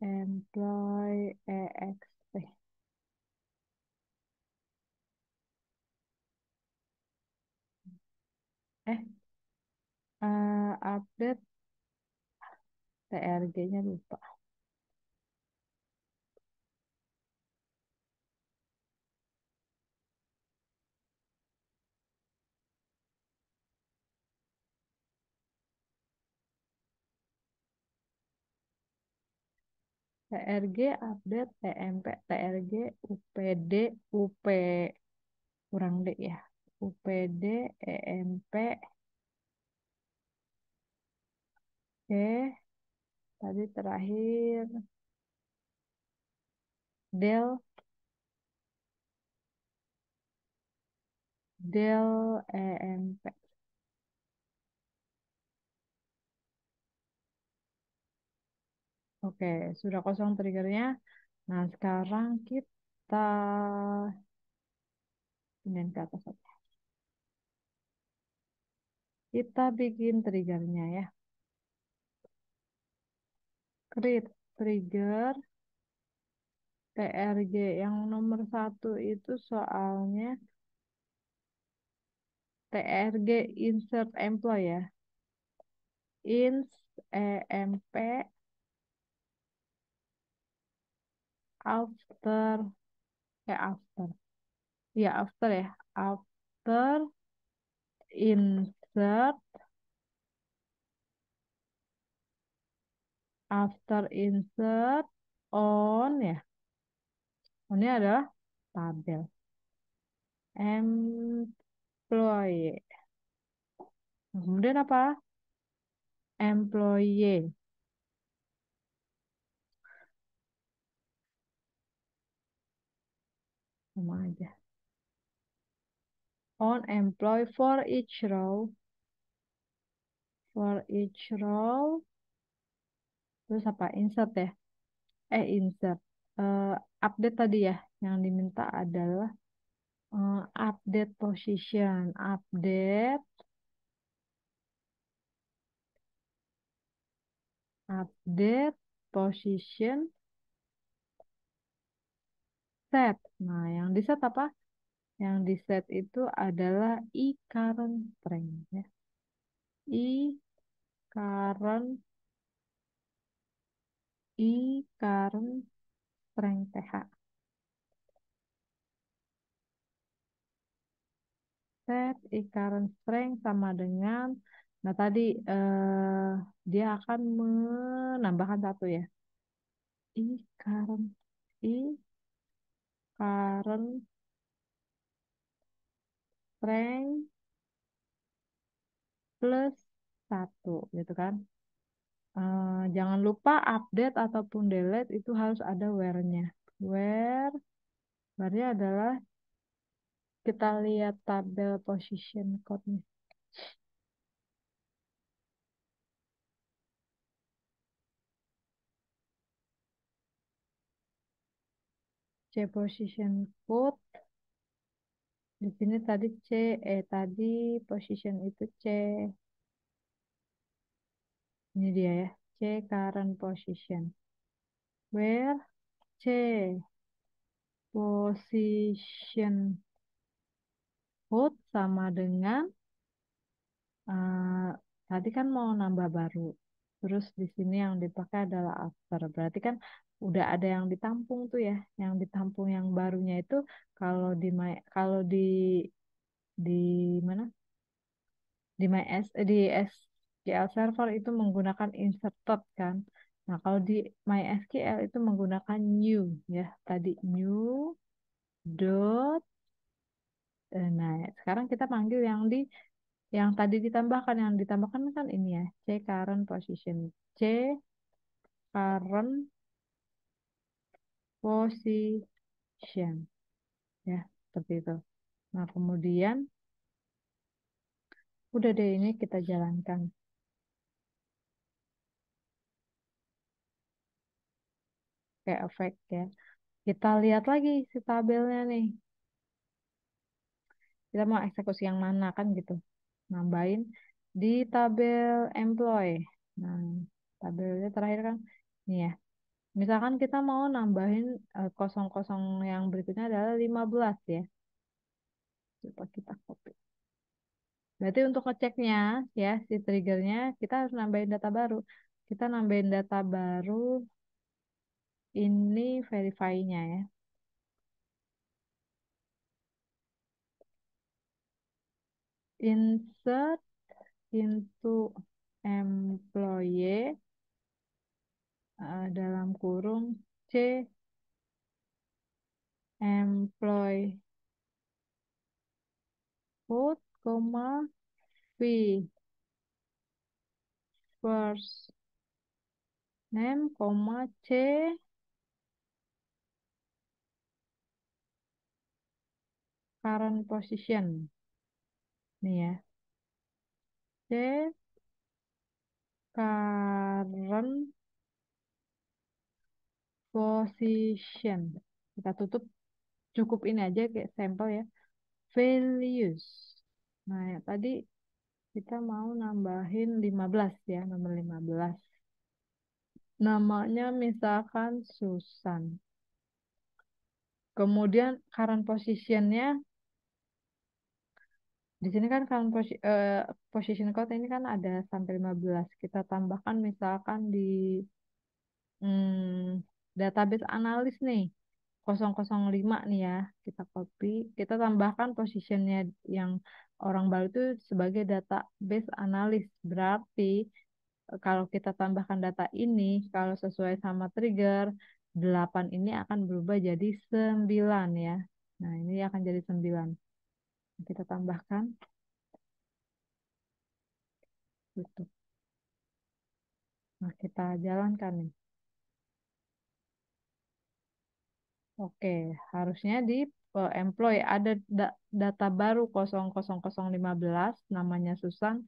employee exp. eh update trg-nya lupa. TRG update TMP TRG UPD UP kurang D ya, UPD EMP. Oke, tadi terakhir Del Del EMP. Oke, sudah kosong triggernya. Nah, sekarang kita pindahin ke atas aja. Kita bikin triggernya ya. Create trigger TRG yang nomor satu itu soalnya TRG insert employee ya. Ins EMP after after ya after ya after insert on ya, onnya adalah tabel employee. Kemudian apa? Employee sama aja. On employee for each row terus apa? Insert ya. Insert. Eh, Update tadi ya. Yang diminta adalah update position. Update position set. Nah, yang di set apa? Yang di set itu adalah current range ya. current current strength TH. Set current strength sama dengan, nah tadi dia akan menambahkan satu ya. Current I current strength plus satu gitu kan. Jangan lupa update ataupun delete itu harus ada where-nya. Where, where-nya adalah kita lihat tabel position code-nya. C position code. Di sini tadi tadi position itu C. Ini dia ya. C current position. Where C position code sama dengan eh, tadi kan mau nambah baru. Terus di sini yang dipakai adalah after. Berarti kan udah ada yang ditampung tuh ya. Yang ditampung yang barunya itu kalau di mana? Di SQL Server itu menggunakan inserted kan. Nah, kalau di MySQL itu menggunakan new ya. Tadi new dot nah, sekarang kita panggil yang tadi ditambahkan, yang ditambahkan kan ini ya, C current position. C current position ya, seperti itu. Nah, kemudian udah deh ini kita jalankan kayak efek ya. Kita lihat lagi si tabelnya nih. Kita mau eksekusi yang mana kan gitu. Nambahin di tabel employee. Nah, tabelnya terakhir kan ini ya. Misalkan kita mau nambahin kosong-kosong yang berikutnya adalah 15 ya. Coba kita copy. Berarti untuk ngeceknya ya si triggernya kita harus nambahin data baru. Kita nambahin data baru ini verify-nya ya. Insert into employee dalam kurung C employee code, V first name, C current position. Nih ya. C current position. Kita tutup cukup ini aja kayak sampel ya. Values. Nah, ya, tadi kita mau nambahin 15 ya, nomor 15. Namanya misalkan Susan. Kemudian current positionnya di sini kan position code ini kan ada sampai 15. Kita tambahkan misalkan di database analis nih 005 nih ya. Kita copy, kita tambahkan positionnya yang orang baru itu sebagai database analis. Berarti kalau kita tambahkan data ini, kalau sesuai sama trigger, 8 ini akan berubah jadi 9 ya. Nah, ini akan jadi 9. Kita tambahkan. Tutup. Nah, kita jalankan nih. Oke, harusnya di employee ada data baru 00015 namanya Susan.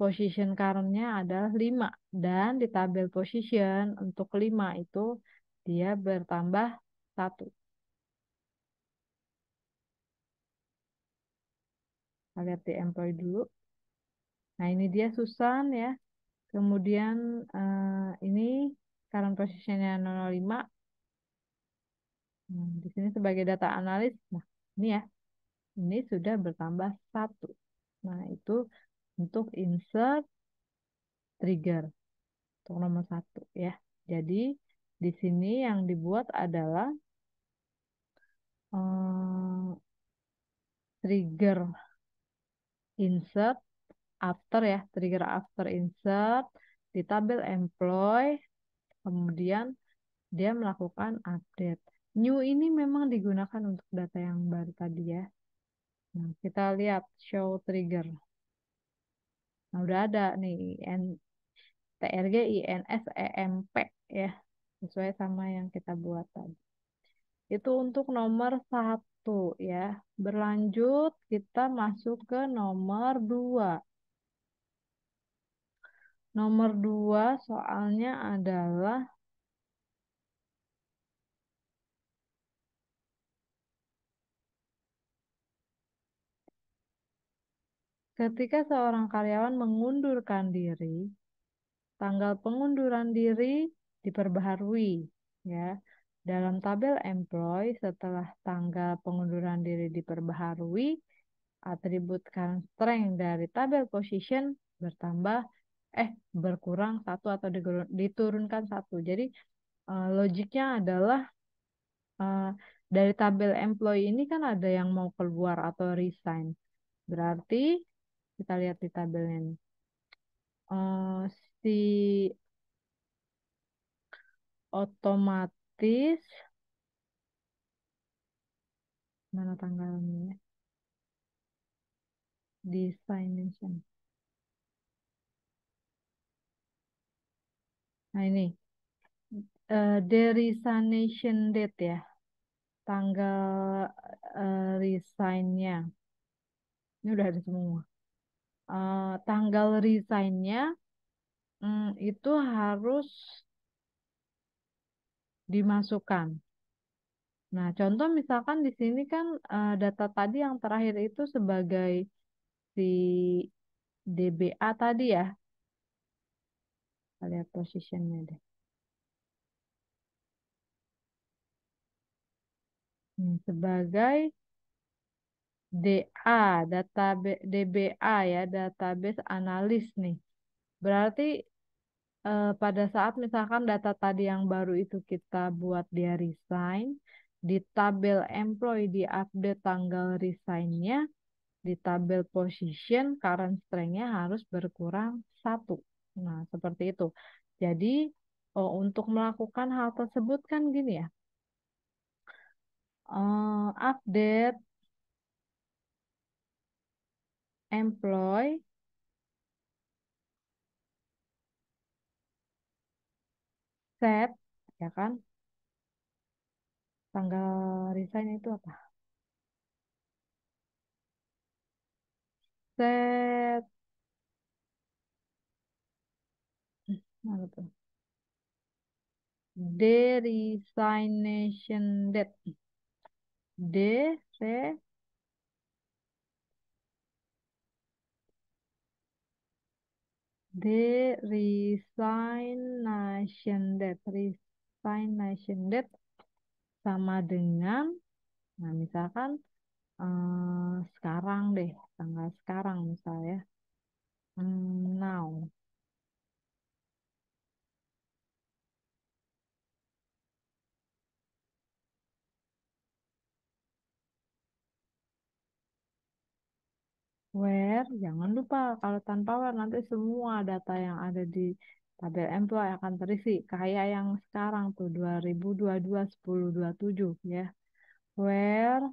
Position current-nya adalah 5 dan di tabel position untuk 5 itu dia bertambah 1. Kita lihat di employee dulu. Nah, ini dia Susan ya. Kemudian ini current position-nya 005. Di sini sebagai data analis. Nah, ini ya. Ini sudah bertambah 1. Nah, itu untuk insert trigger untuk nomor satu ya. Jadi di sini yang dibuat adalah eh, trigger insert after ya, trigger after insert di tabel employee, kemudian dia melakukan update. New ini memang digunakan untuk data yang baru tadi ya. Nah, kita lihat show trigger. Nah, udah ada nih TRG INS EMP ya, sesuai sama yang kita buat tadi. Itu untuk nomor satu ya. Berlanjut kita masuk ke nomor dua. Nomor dua soalnya adalah ketika seorang karyawan mengundurkan diri, tanggal pengunduran diri diperbaharui ya. Dalam tabel employee setelah tanggal pengunduran diri diperbaharui, atribut constraint dari tabel position bertambah berkurang satu atau diturunkan satu. Jadi logiknya adalah eh, dari tabel employee ini kan ada yang mau keluar atau resign. Berarti kita lihat di tabelnya nih. Eh, si otomatis mana tanggalnya ya? Designation. Nah ini designation date ya, tanggal resignnya. Ini udah ada semua. Tanggal resignnya itu harus dimasukkan. Nah, contoh misalkan di sini kan data tadi yang terakhir itu sebagai si DBA tadi ya. Kita lihat positionnya deh. Sebagai DA, DBA ya, database analis nih. Berarti pada saat misalkan data tadi yang baru itu kita buat dia resign, di tabel employee di update tanggal resignnya, di tabel position current strength-nya harus berkurang satu. Nah, seperti itu. Jadi, untuk melakukan hal tersebut kan gini ya, update employee set, ya kan, tanggal resign itu apa? Set, mana tuh? Resignation date. D, re, resignation date. Resignation date sama dengan, nah misalkan sekarang deh, tanggal sekarang misalnya. Now, where, jangan lupa kalau tanpa where nanti semua data yang ada di tabel employee akan terisi. Kayak yang sekarang tuh 2022 10/27 ya. Where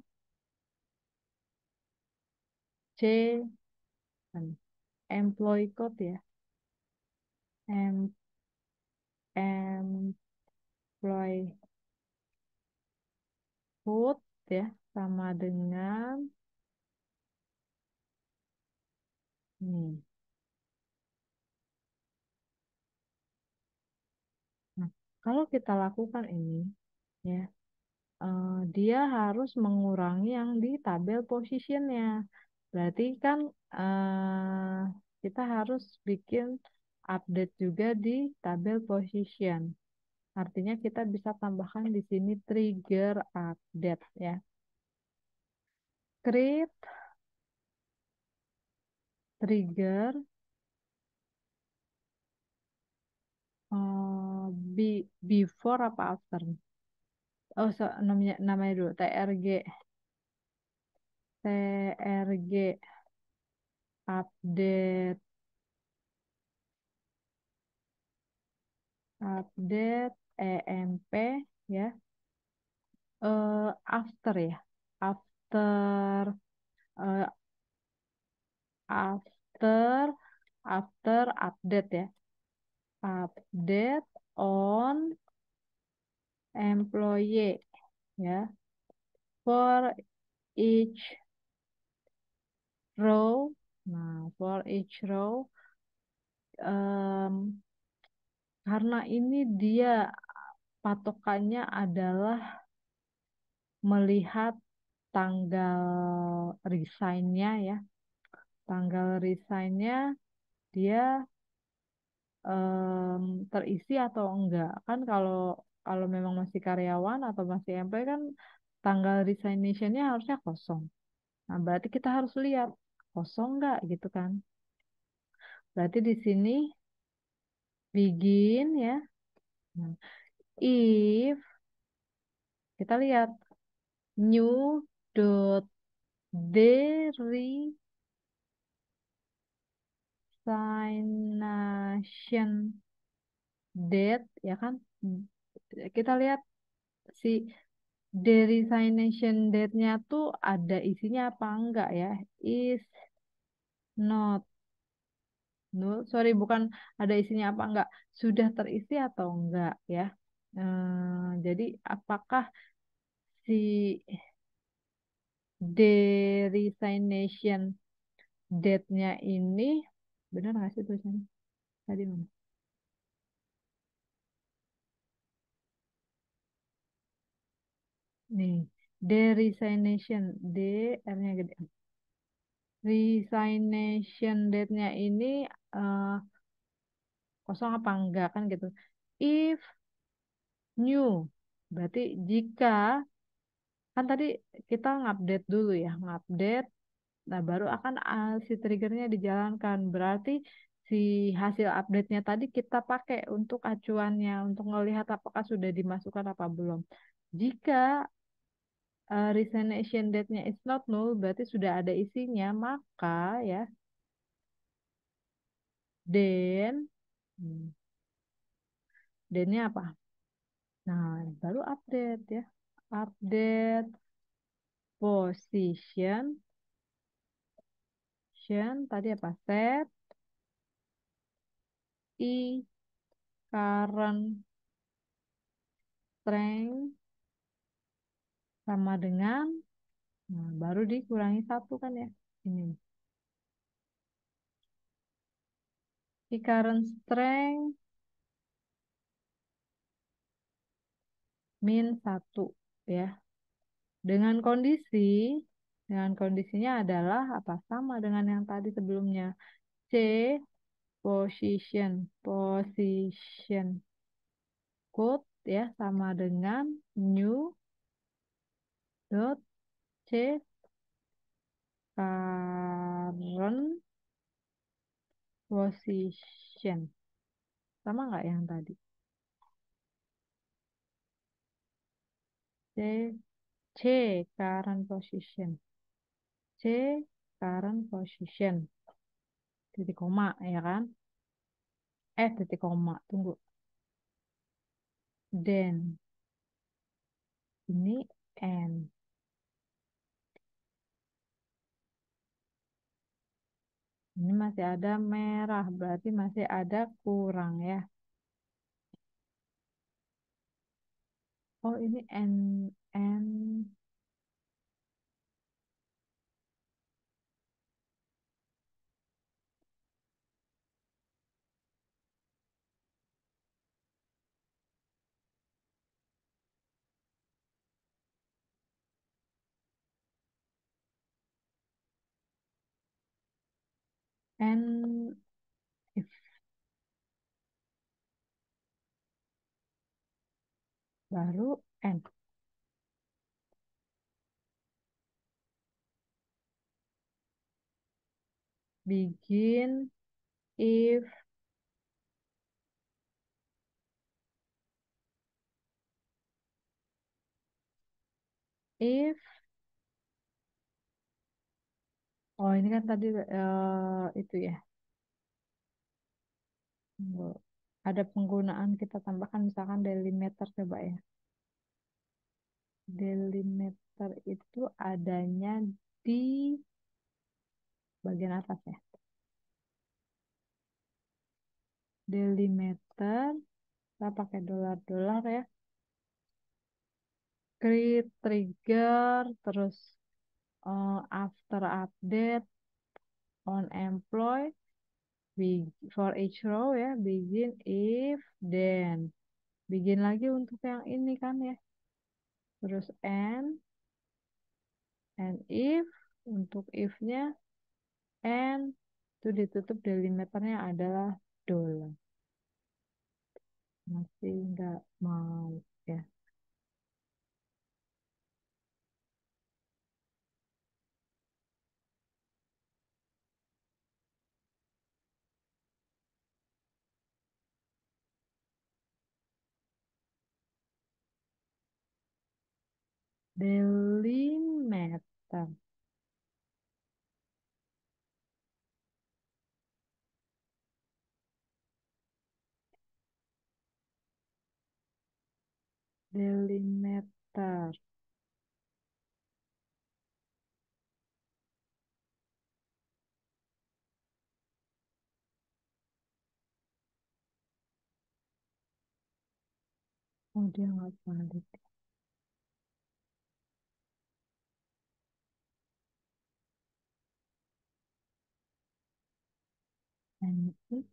C kan, employee code ya. Em, employee code ya sama dengan nih. Nah, kalau kita lakukan ini ya, dia harus mengurangi yang di tabel positionnya. Berarti kan kita harus bikin update juga di tabel position. Artinya kita bisa tambahkan di sini trigger update ya. Create trigger Before apa after? Oh, namanya dulu TRG update update EMP ya. After ya. After eh, after after update ya. Update on employee ya. For each row. Nah, for each row em, karena ini dia patokannya adalah melihat tanggal resignnya ya. Tanggal resignnya dia terisi atau enggak. Kan kalau kalau memang masih karyawan atau masih employee kan tanggal resignationnya harusnya kosong. Nah, berarti kita harus lihat kosong enggak gitu kan. Berarti di sini begin ya. Nah, if kita lihat new dot resignation date ya kan. Kita lihat si resignation date-nya tuh ada isinya apa enggak ya? Is not null. Sorry, bukan ada isinya apa enggak. Sudah terisi atau enggak ya? Jadi apakah si resignation date-nya ini benar nggak sih tulisannya? Tadi mana? Nih, resignation D R-nya gede. Resignation date-nya ini eh, kosong apa enggak kan gitu. If new, berarti jika kan tadi kita ngupdate dulu ya, ngupdate, nah baru akan si triggernya dijalankan. Berarti si hasil update-nya tadi kita pakai untuk acuannya, untuk melihat apakah sudah dimasukkan apa belum. Jika resignation date-nya is not null, berarti sudah ada isinya, maka ya, then, hmm, then-nya apa? Nah, baru update ya. Update position, tadi apa? Set I current strength sama dengan, nah, baru dikurangi satu kan ya. Ini. I current strength min satu ya. Dengan kondisi, dengan kondisinya adalah apa? Sama dengan yang tadi sebelumnya. C position code ya sama dengan new dot c current position. Sama nggak yang tadi? C, current position. C current position. Titik koma ya kan? Titik koma. Tunggu. Then ini N. Ini masih ada merah, berarti masih ada kurang ya. Oh, ini N N if baru N. Begin if if, oh ini kan tadi itu ya. Tunggu. Ada penggunaan kita tambahkan misalkan delimiter coba ya. Delimiter itu adanya di bagian atas ya. Delimiter, kita pakai dolar-dolar ya. Create, trigger, terus after update, on employee, for each row ya, begin if, then. Begin lagi untuk yang ini kan ya. Terus and if, untuk if-nya, and itu ditutup delimiternya adalah dollar. Masih nggak mau ya. Delimiter. Delimiter. Oh dia nggak valid. And if,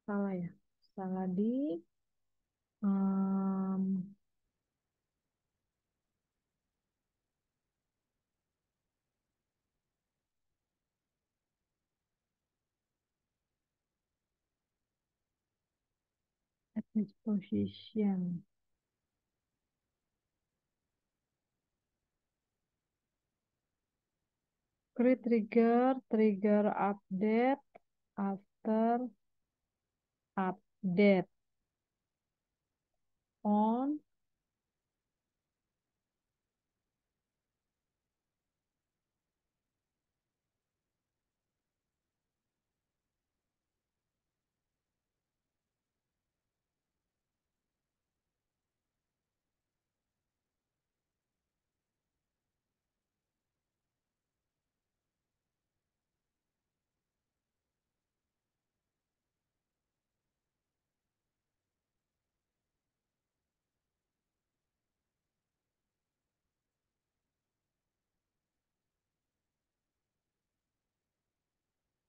salah ya. Salah di um, at this position. Create trigger, trigger update after update on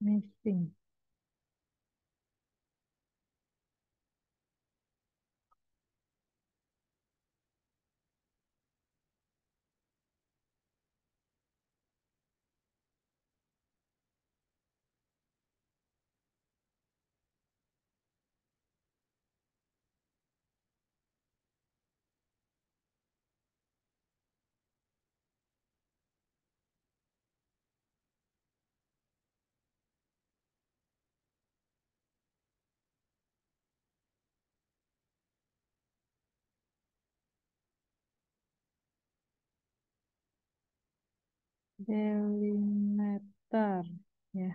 missing. Delimiter ya.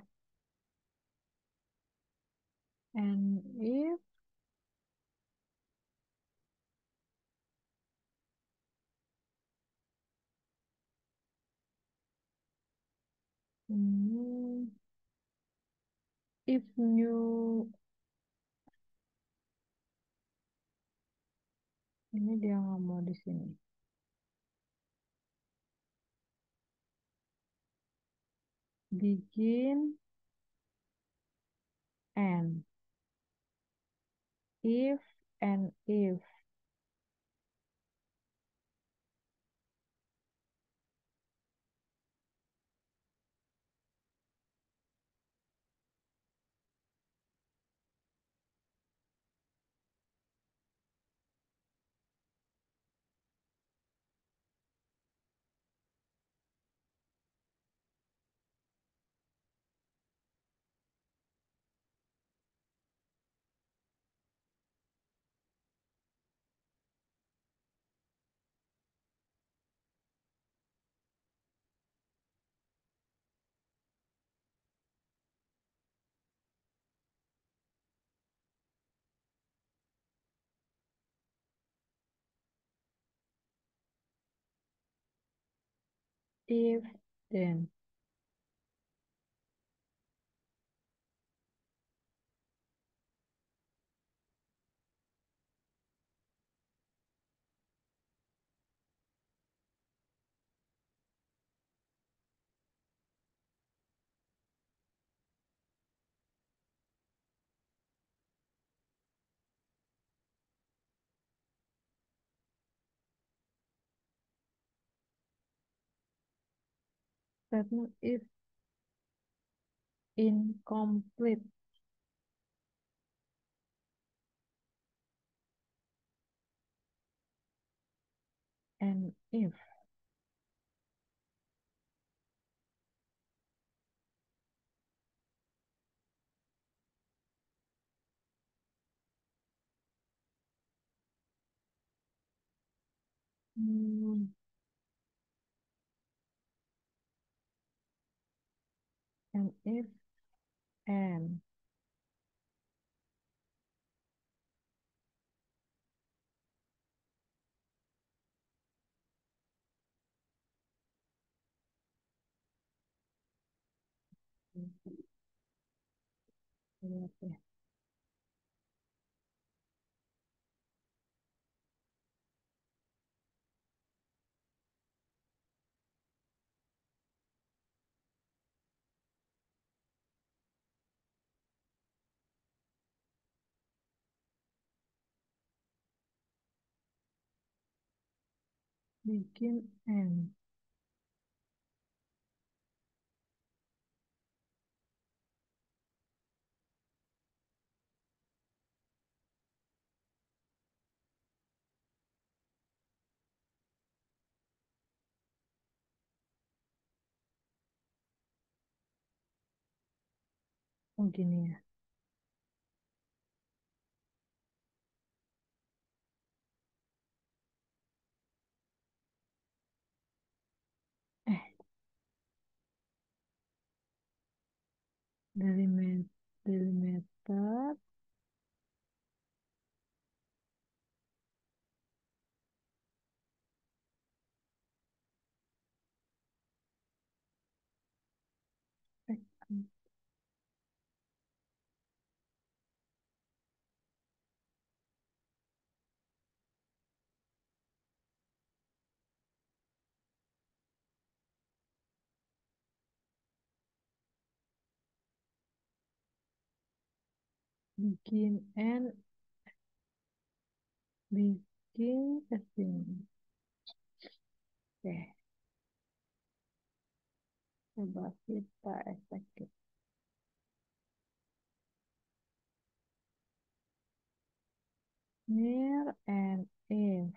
And if new, if new, ini dia nggak mau di sini. Begin and If and if. If then. Statement if incomplete and if. Hmm, and if and. Lihat ya. Bikin and. Oh gini ya. Eh, delimiter bikin and bikin testing. Oke, coba kita execute. Near and if.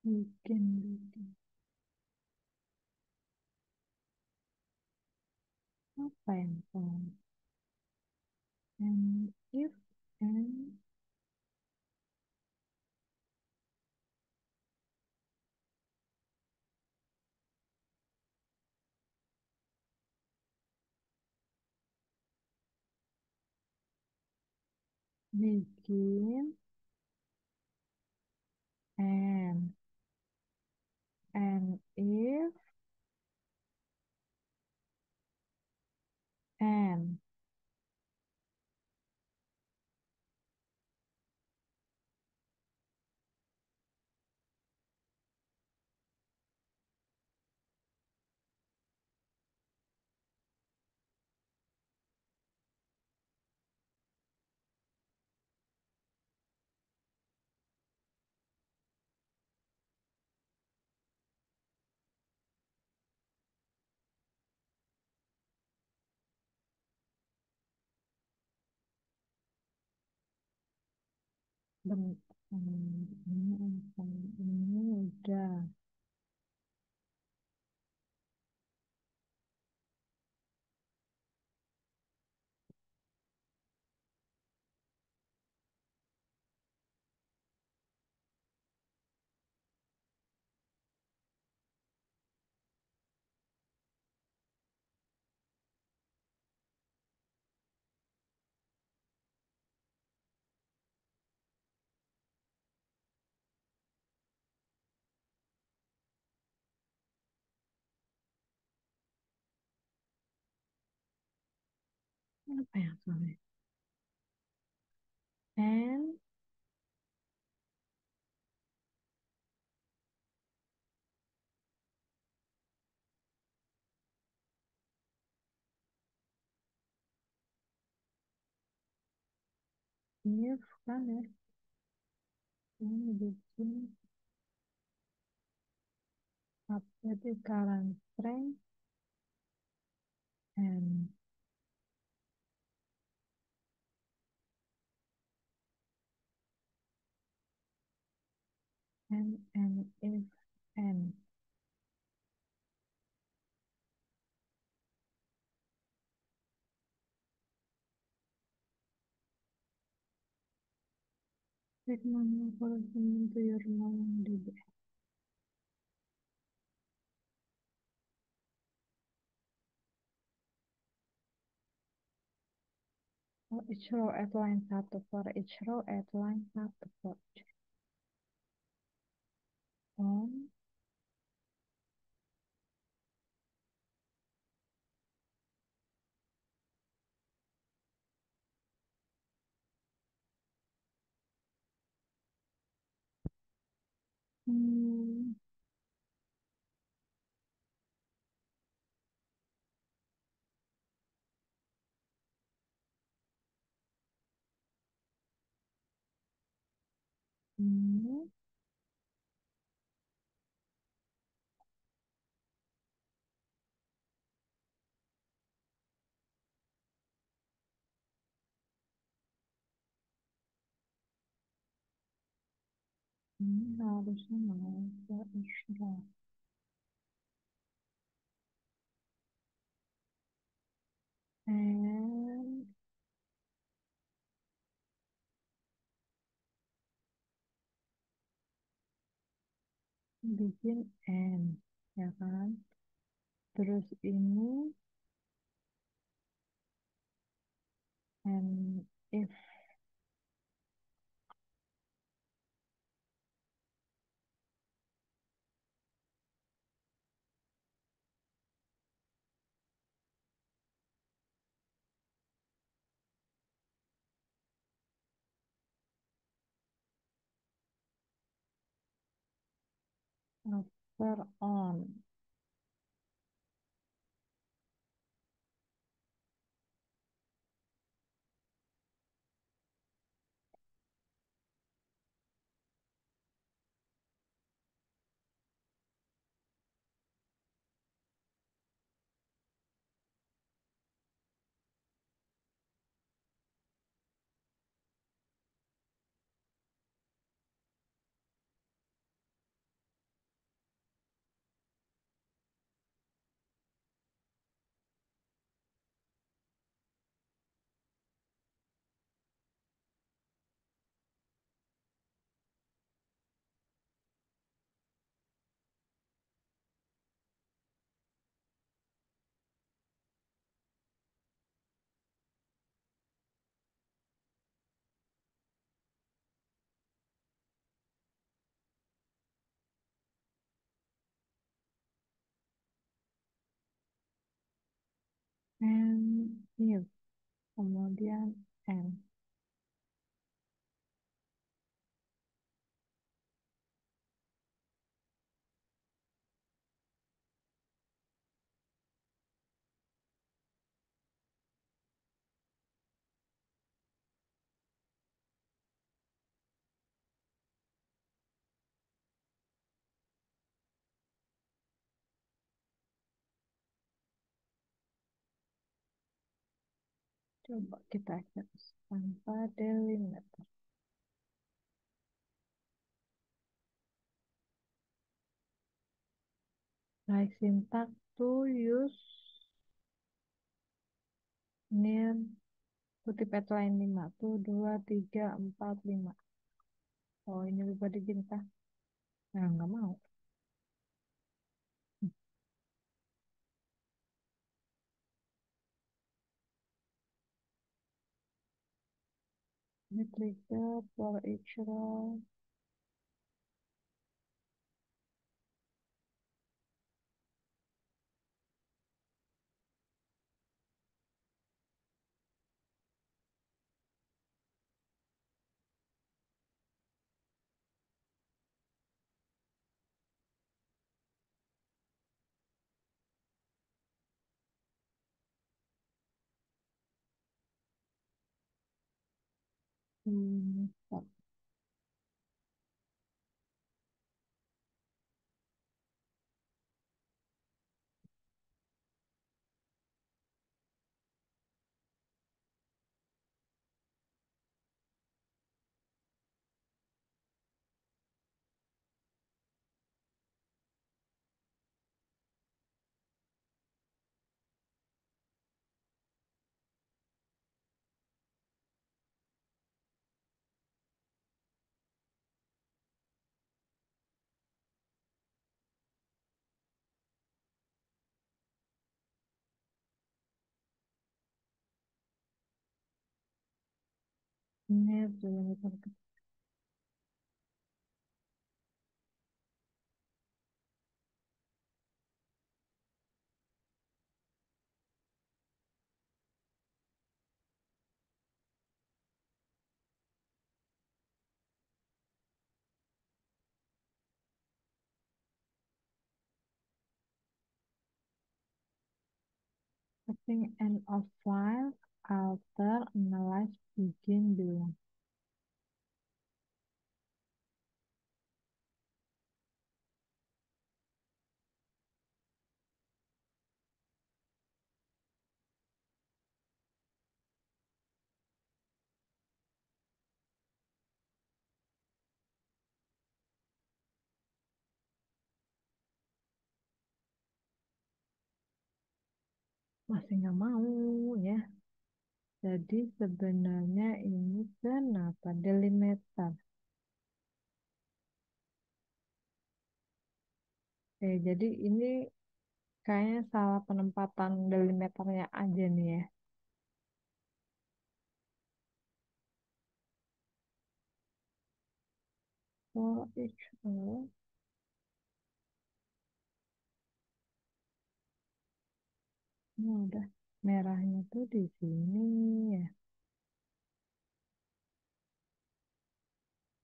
Bikin. Apa yang salah? And if and Begin and if and ben- ini udah. Apa yang salah? And if kan ya, ini bikin update current strength and if and check manual corresponding to your MongoDB. For each row at line 1, for each row at line 1, for each on hmm, hmm, ini harusnya mau for each row and bikin and ya kan, terus ini and if after on. And if, kemudian and. Coba kita cek tanpa delimiter. Like syntax to use near kutip headline 5 tuh 2 3 4 5. Oh ini lupa digini kah? Nah nggak mau. Ini trigger for each row. Stop. Ini delimiter. Setting end of file, alter, analyze, begin, belum. Masih nggak mau ya. Jadi sebenarnya ini kenapa delimiter? Oke, jadi ini kayaknya salah penempatan delimiternya aja nih ya. For each row, ini udah merahnya tuh di sini ya.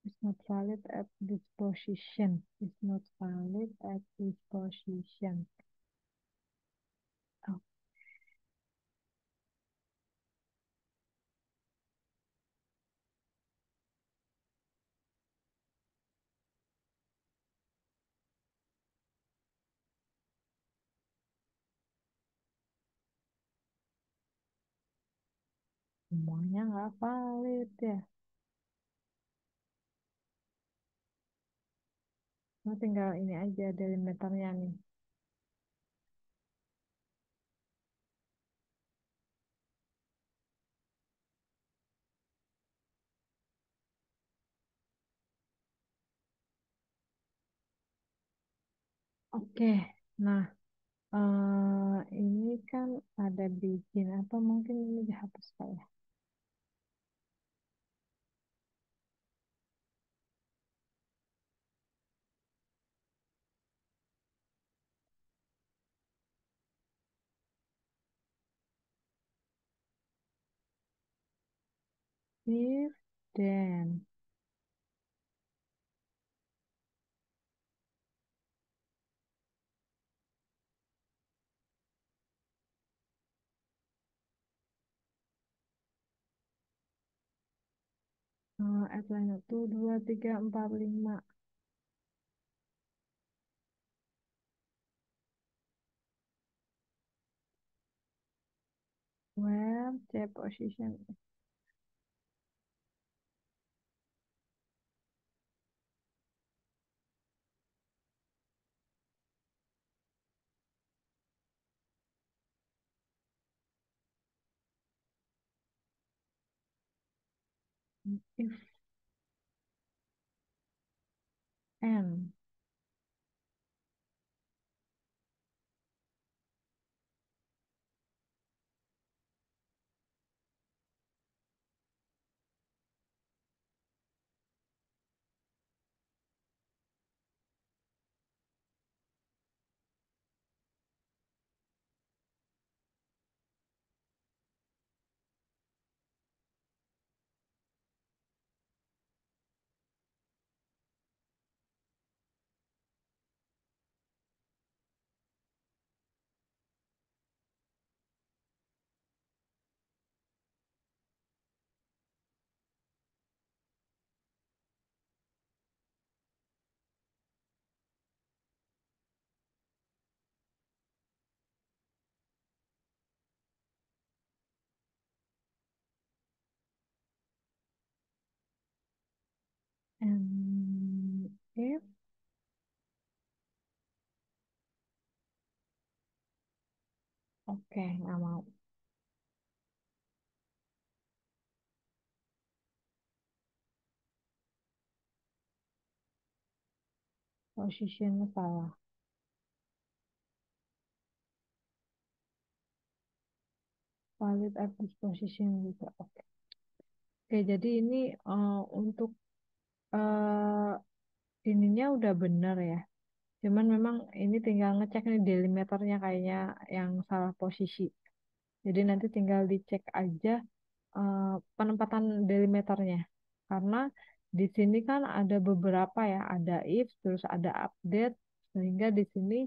Is not valid at this position. Is not valid at this position. Oh, semuanya nggak valid ya. Nah, tinggal ini aja delimiternya nih. Oke, nah ini kan ada bikin atau mungkin ini dihapus Pak ya. If then. Outline 1, 2, 3, 4, 5. Where the position if and if. Oke, nggak mau. Positionnya salah. Valid at this position juga. Oke. Oke, jadi ini untuk eh ininya udah bener ya. Cuman memang ini tinggal ngecek nih delimiternya kayaknya yang salah posisi. Jadi nanti tinggal dicek aja eh, penempatan delimiternya. Karena di sini kan ada beberapa ya, ada if, terus ada update, sehingga di sini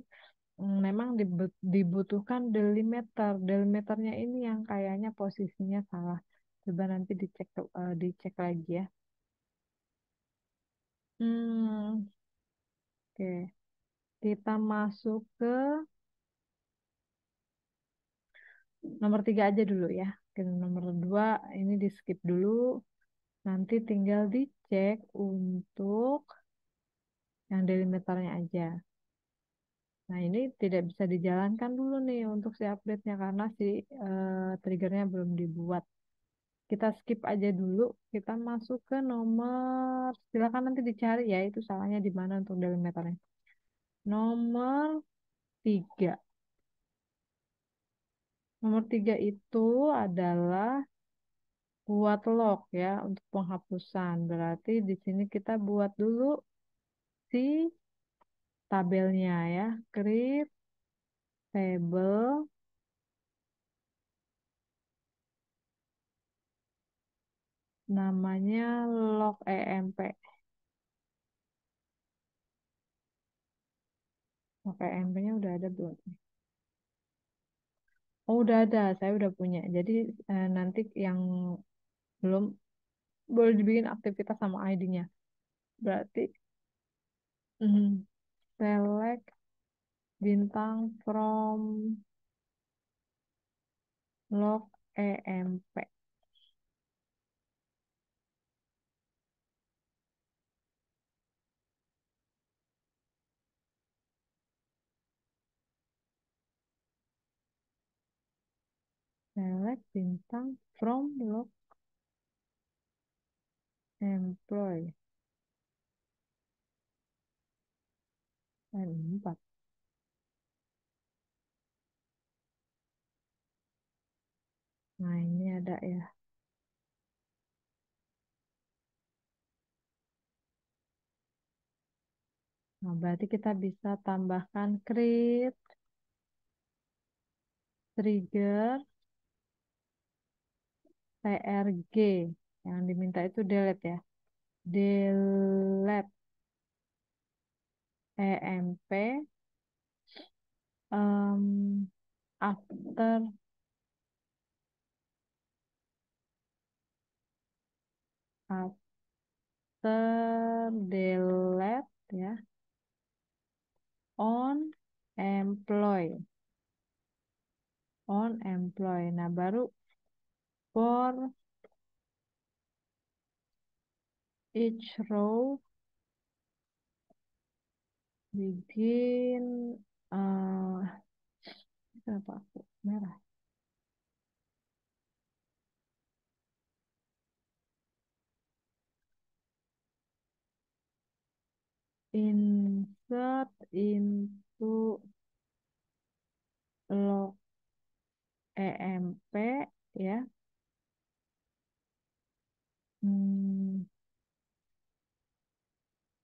memang dibutuhkan delimiter. Delimiternya ini yang kayaknya posisinya salah. Coba nanti dicek lagi ya. Hmm, oke. Kita masuk ke nomor 3 aja dulu ya. Ke nomor 2 ini di skip dulu. Nanti tinggal dicek untuk yang delimiternya aja. Nah, ini tidak bisa dijalankan dulu nih untuk si update-nya karena si triggernya belum dibuat. Kita skip aja dulu, kita masuk ke nomor, silakan nanti dicari ya itu salahnya di mana untuk delimiternya. Nomor 3. Nomor 3 itu adalah buat log ya untuk penghapusan. Berarti di sini kita buat dulu si tabelnya ya. Create table namanya log emp. Log emp-nya udah ada belum? Oh, udah ada, saya udah punya. Jadi nanti yang belum boleh dibikin aktivitas sama ID-nya. Berarti select bintang from log emp. Select bintang from log employee. N4. Nah, ini ada ya. Nah, berarti kita bisa tambahkan create trigger trg Yang diminta itu delete ya. Delete EMP um, after delete ya on employee Nah, baru for each row begin uh, kenapa aku merah? Insert into log EMP ya. Hmm,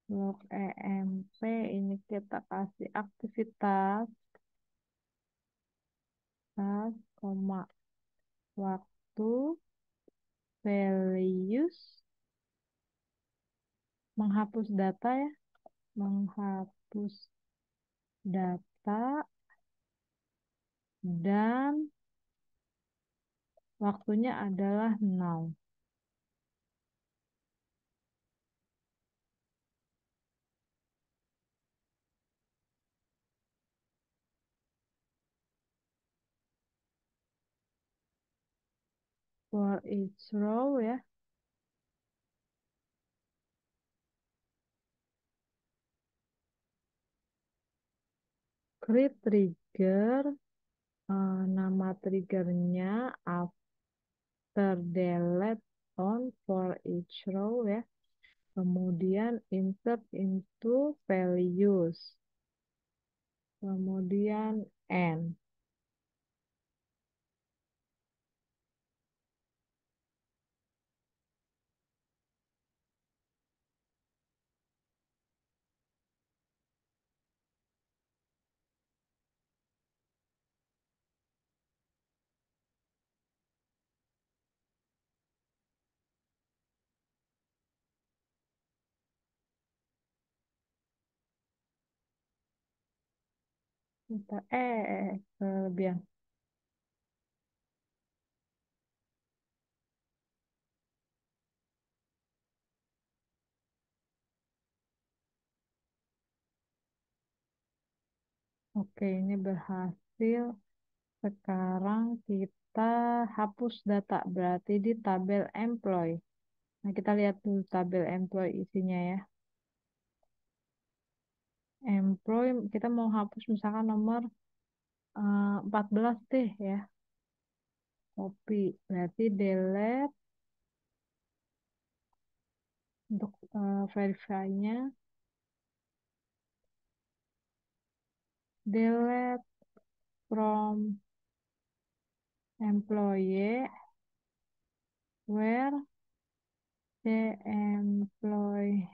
log EMP ini kita kasih aktivitas koma waktu values menghapus data ya, menghapus data dan waktunya adalah now. For each row ya. Create trigger, nama triggernya after delete on for each row ya. Kemudian insert into values. Kemudian end. Kita kelebihan. Oke, ini berhasil. Sekarang kita hapus data, berarti di tabel employee. Nah, kita lihat dulu tabel employee isinya ya. Employee, kita mau hapus misalkan nomor 14 deh ya. Copy, berarti delete untuk verify-nya. Delete from employee where the employee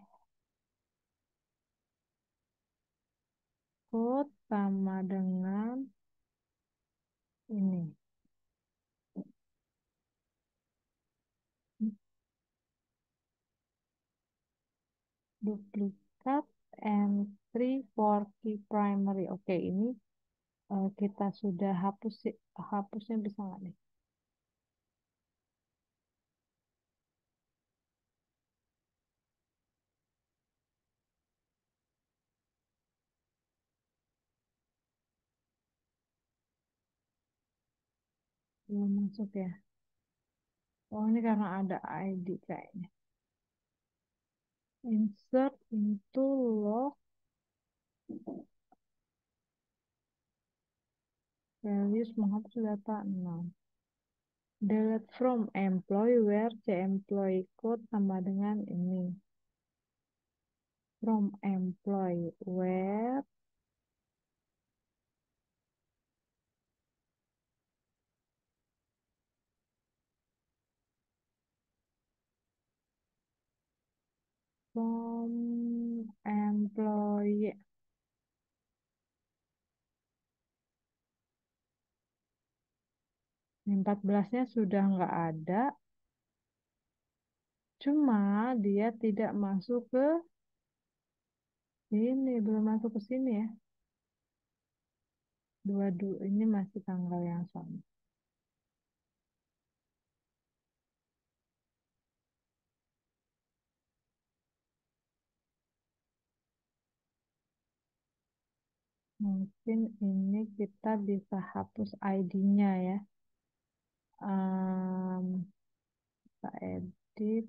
code sama dengan ini. Duplikat entry for key primary. Oke, ini kita sudah hapus sih. Hapusnya bisa nggak nih? Belum masuk ya. Oh, ini karena ada ID kayaknya. Insert into log values menghapus data 6. Delete from employee where the employee code sama dengan ini. From employee where from employee. Ini 14-nya sudah nggak ada. Cuma dia tidak masuk ke sini, belum masuk ke sini ya. Dua ini masih tanggal yang sama. Mungkin ini kita bisa hapus ID-nya ya. Kita edit.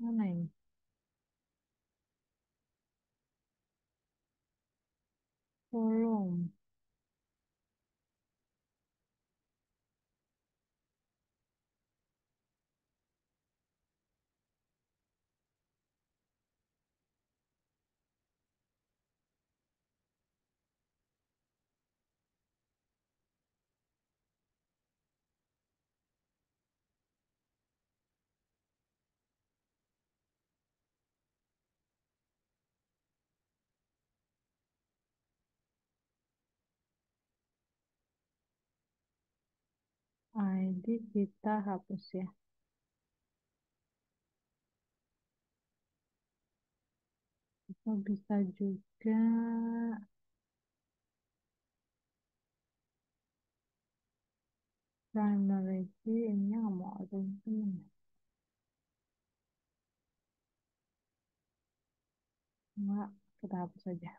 Mana ini? Tolong. ID kita hapus ya. Kita bisa juga primary key ini nggak mau ada temen. Nggak, kita hapus aja.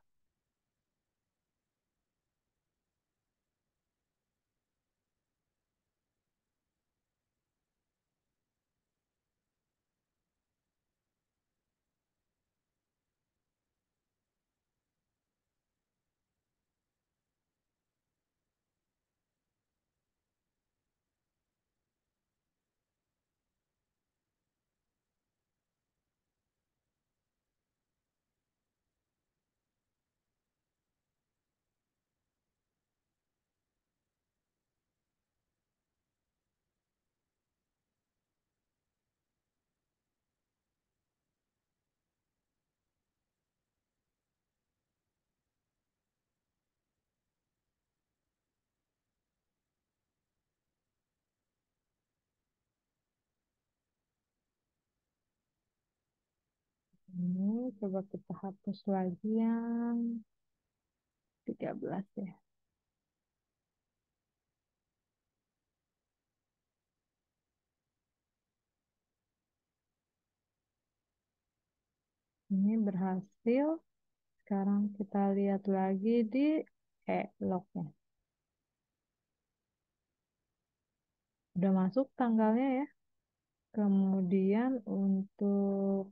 Ini coba kita hapus lagi yang 13 ya. Ini berhasil. Sekarang kita lihat lagi di lognya. Udah masuk tanggalnya ya. Kemudian untuk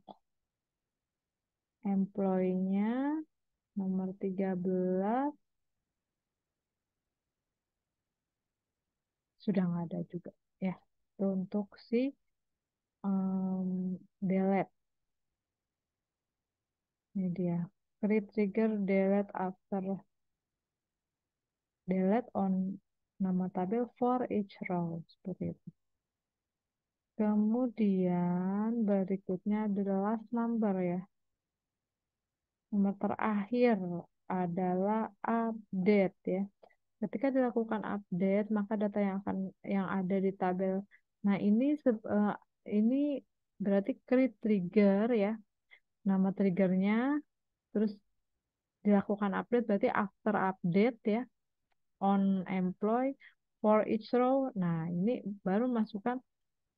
employee-nya nomor 13 sudah nggak ada juga ya. Untuk si delete, ini dia. Create trigger delete after delete on nama tabel for each row. Seperti itu. Kemudian berikutnya adalah last number ya. Nomor terakhir adalah update ya. Ketika dilakukan update, maka data yang ada di tabel. Nah, ini berarti create trigger ya. Nama triggernya terus dilakukan update berarti after update ya on employee for each row. Nah, ini baru masukkan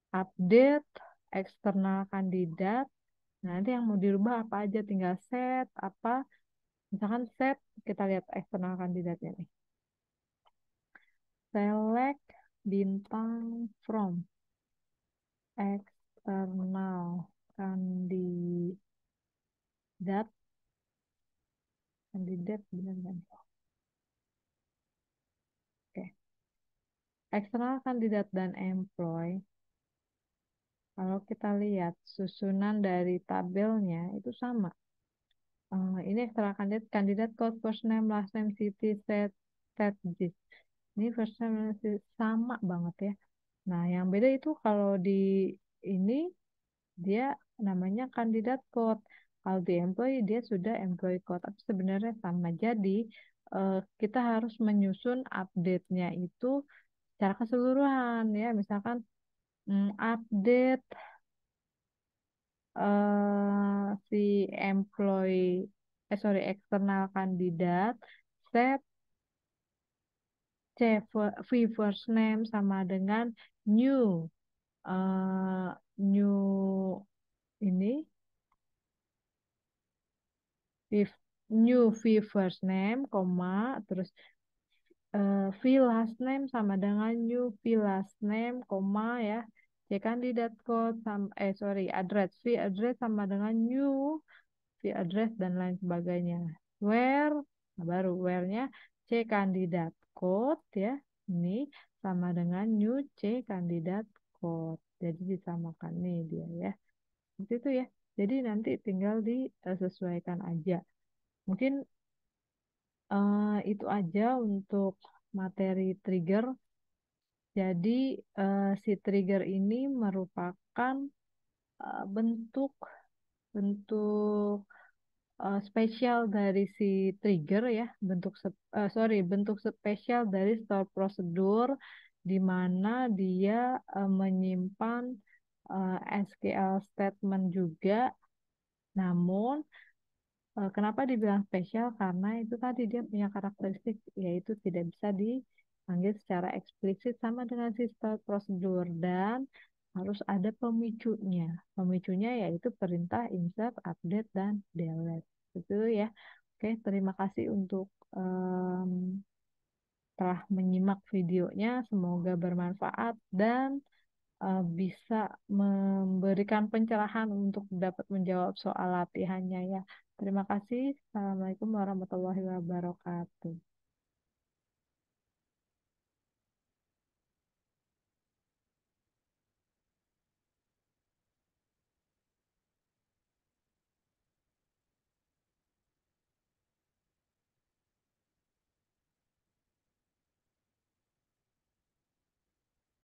update eksternal kandidat. Nah, nanti yang mau dirubah apa aja tinggal set apa. Misalkan set, kita lihat eksternal kandidatnya nih. Select bintang from eksternal kandidat. Kandidat benar kan? Oke. Eksternal kandidat dan employee. Kalau kita lihat susunan dari tabelnya itu sama. Ini extra kandidat code first name, last name, city, state, gist. Ini first name last name, sama banget ya. Nah, yang beda itu kalau di ini dia namanya kandidat code. Kalau di employee dia sudah employee code. Tapi sebenarnya sama. Jadi kita harus menyusun update-nya itu secara keseluruhan ya. Misalkan update si employee, sorry, eksternal kandidat, set V first name sama dengan new, new ini V, new V first name, koma, terus V last name sama dengan new V last name, koma ya. C candidate code sama, sorry, address. V address sama dengan new V address dan lain sebagainya. Where, nah baru where-nya C candidate code ya. Ini sama dengan new C candidate code. Jadi disamakan nih dia ya. Seperti itu ya. Jadi nanti tinggal disesuaikan aja. Mungkin itu aja untuk materi trigger. Jadi si trigger ini merupakan bentuk bentuk spesial dari si trigger ya, bentuk spesial dari store prosedur di mana dia menyimpan SQL statement juga. Namun kenapa dibilang spesial? Karena itu tadi dia punya karakteristik yaitu tidak bisa dipanggil secara eksplisit sama dengan sistem prosedur dan harus ada pemicunya. Pemicunya yaitu perintah insert, update, dan delete. Itu ya. Oke, terima kasih untuk telah menyimak videonya. Semoga bermanfaat dan bisa memberikan pencerahan untuk dapat menjawab soal latihannya ya. Terima kasih. Assalamualaikum warahmatullahi wabarakatuh.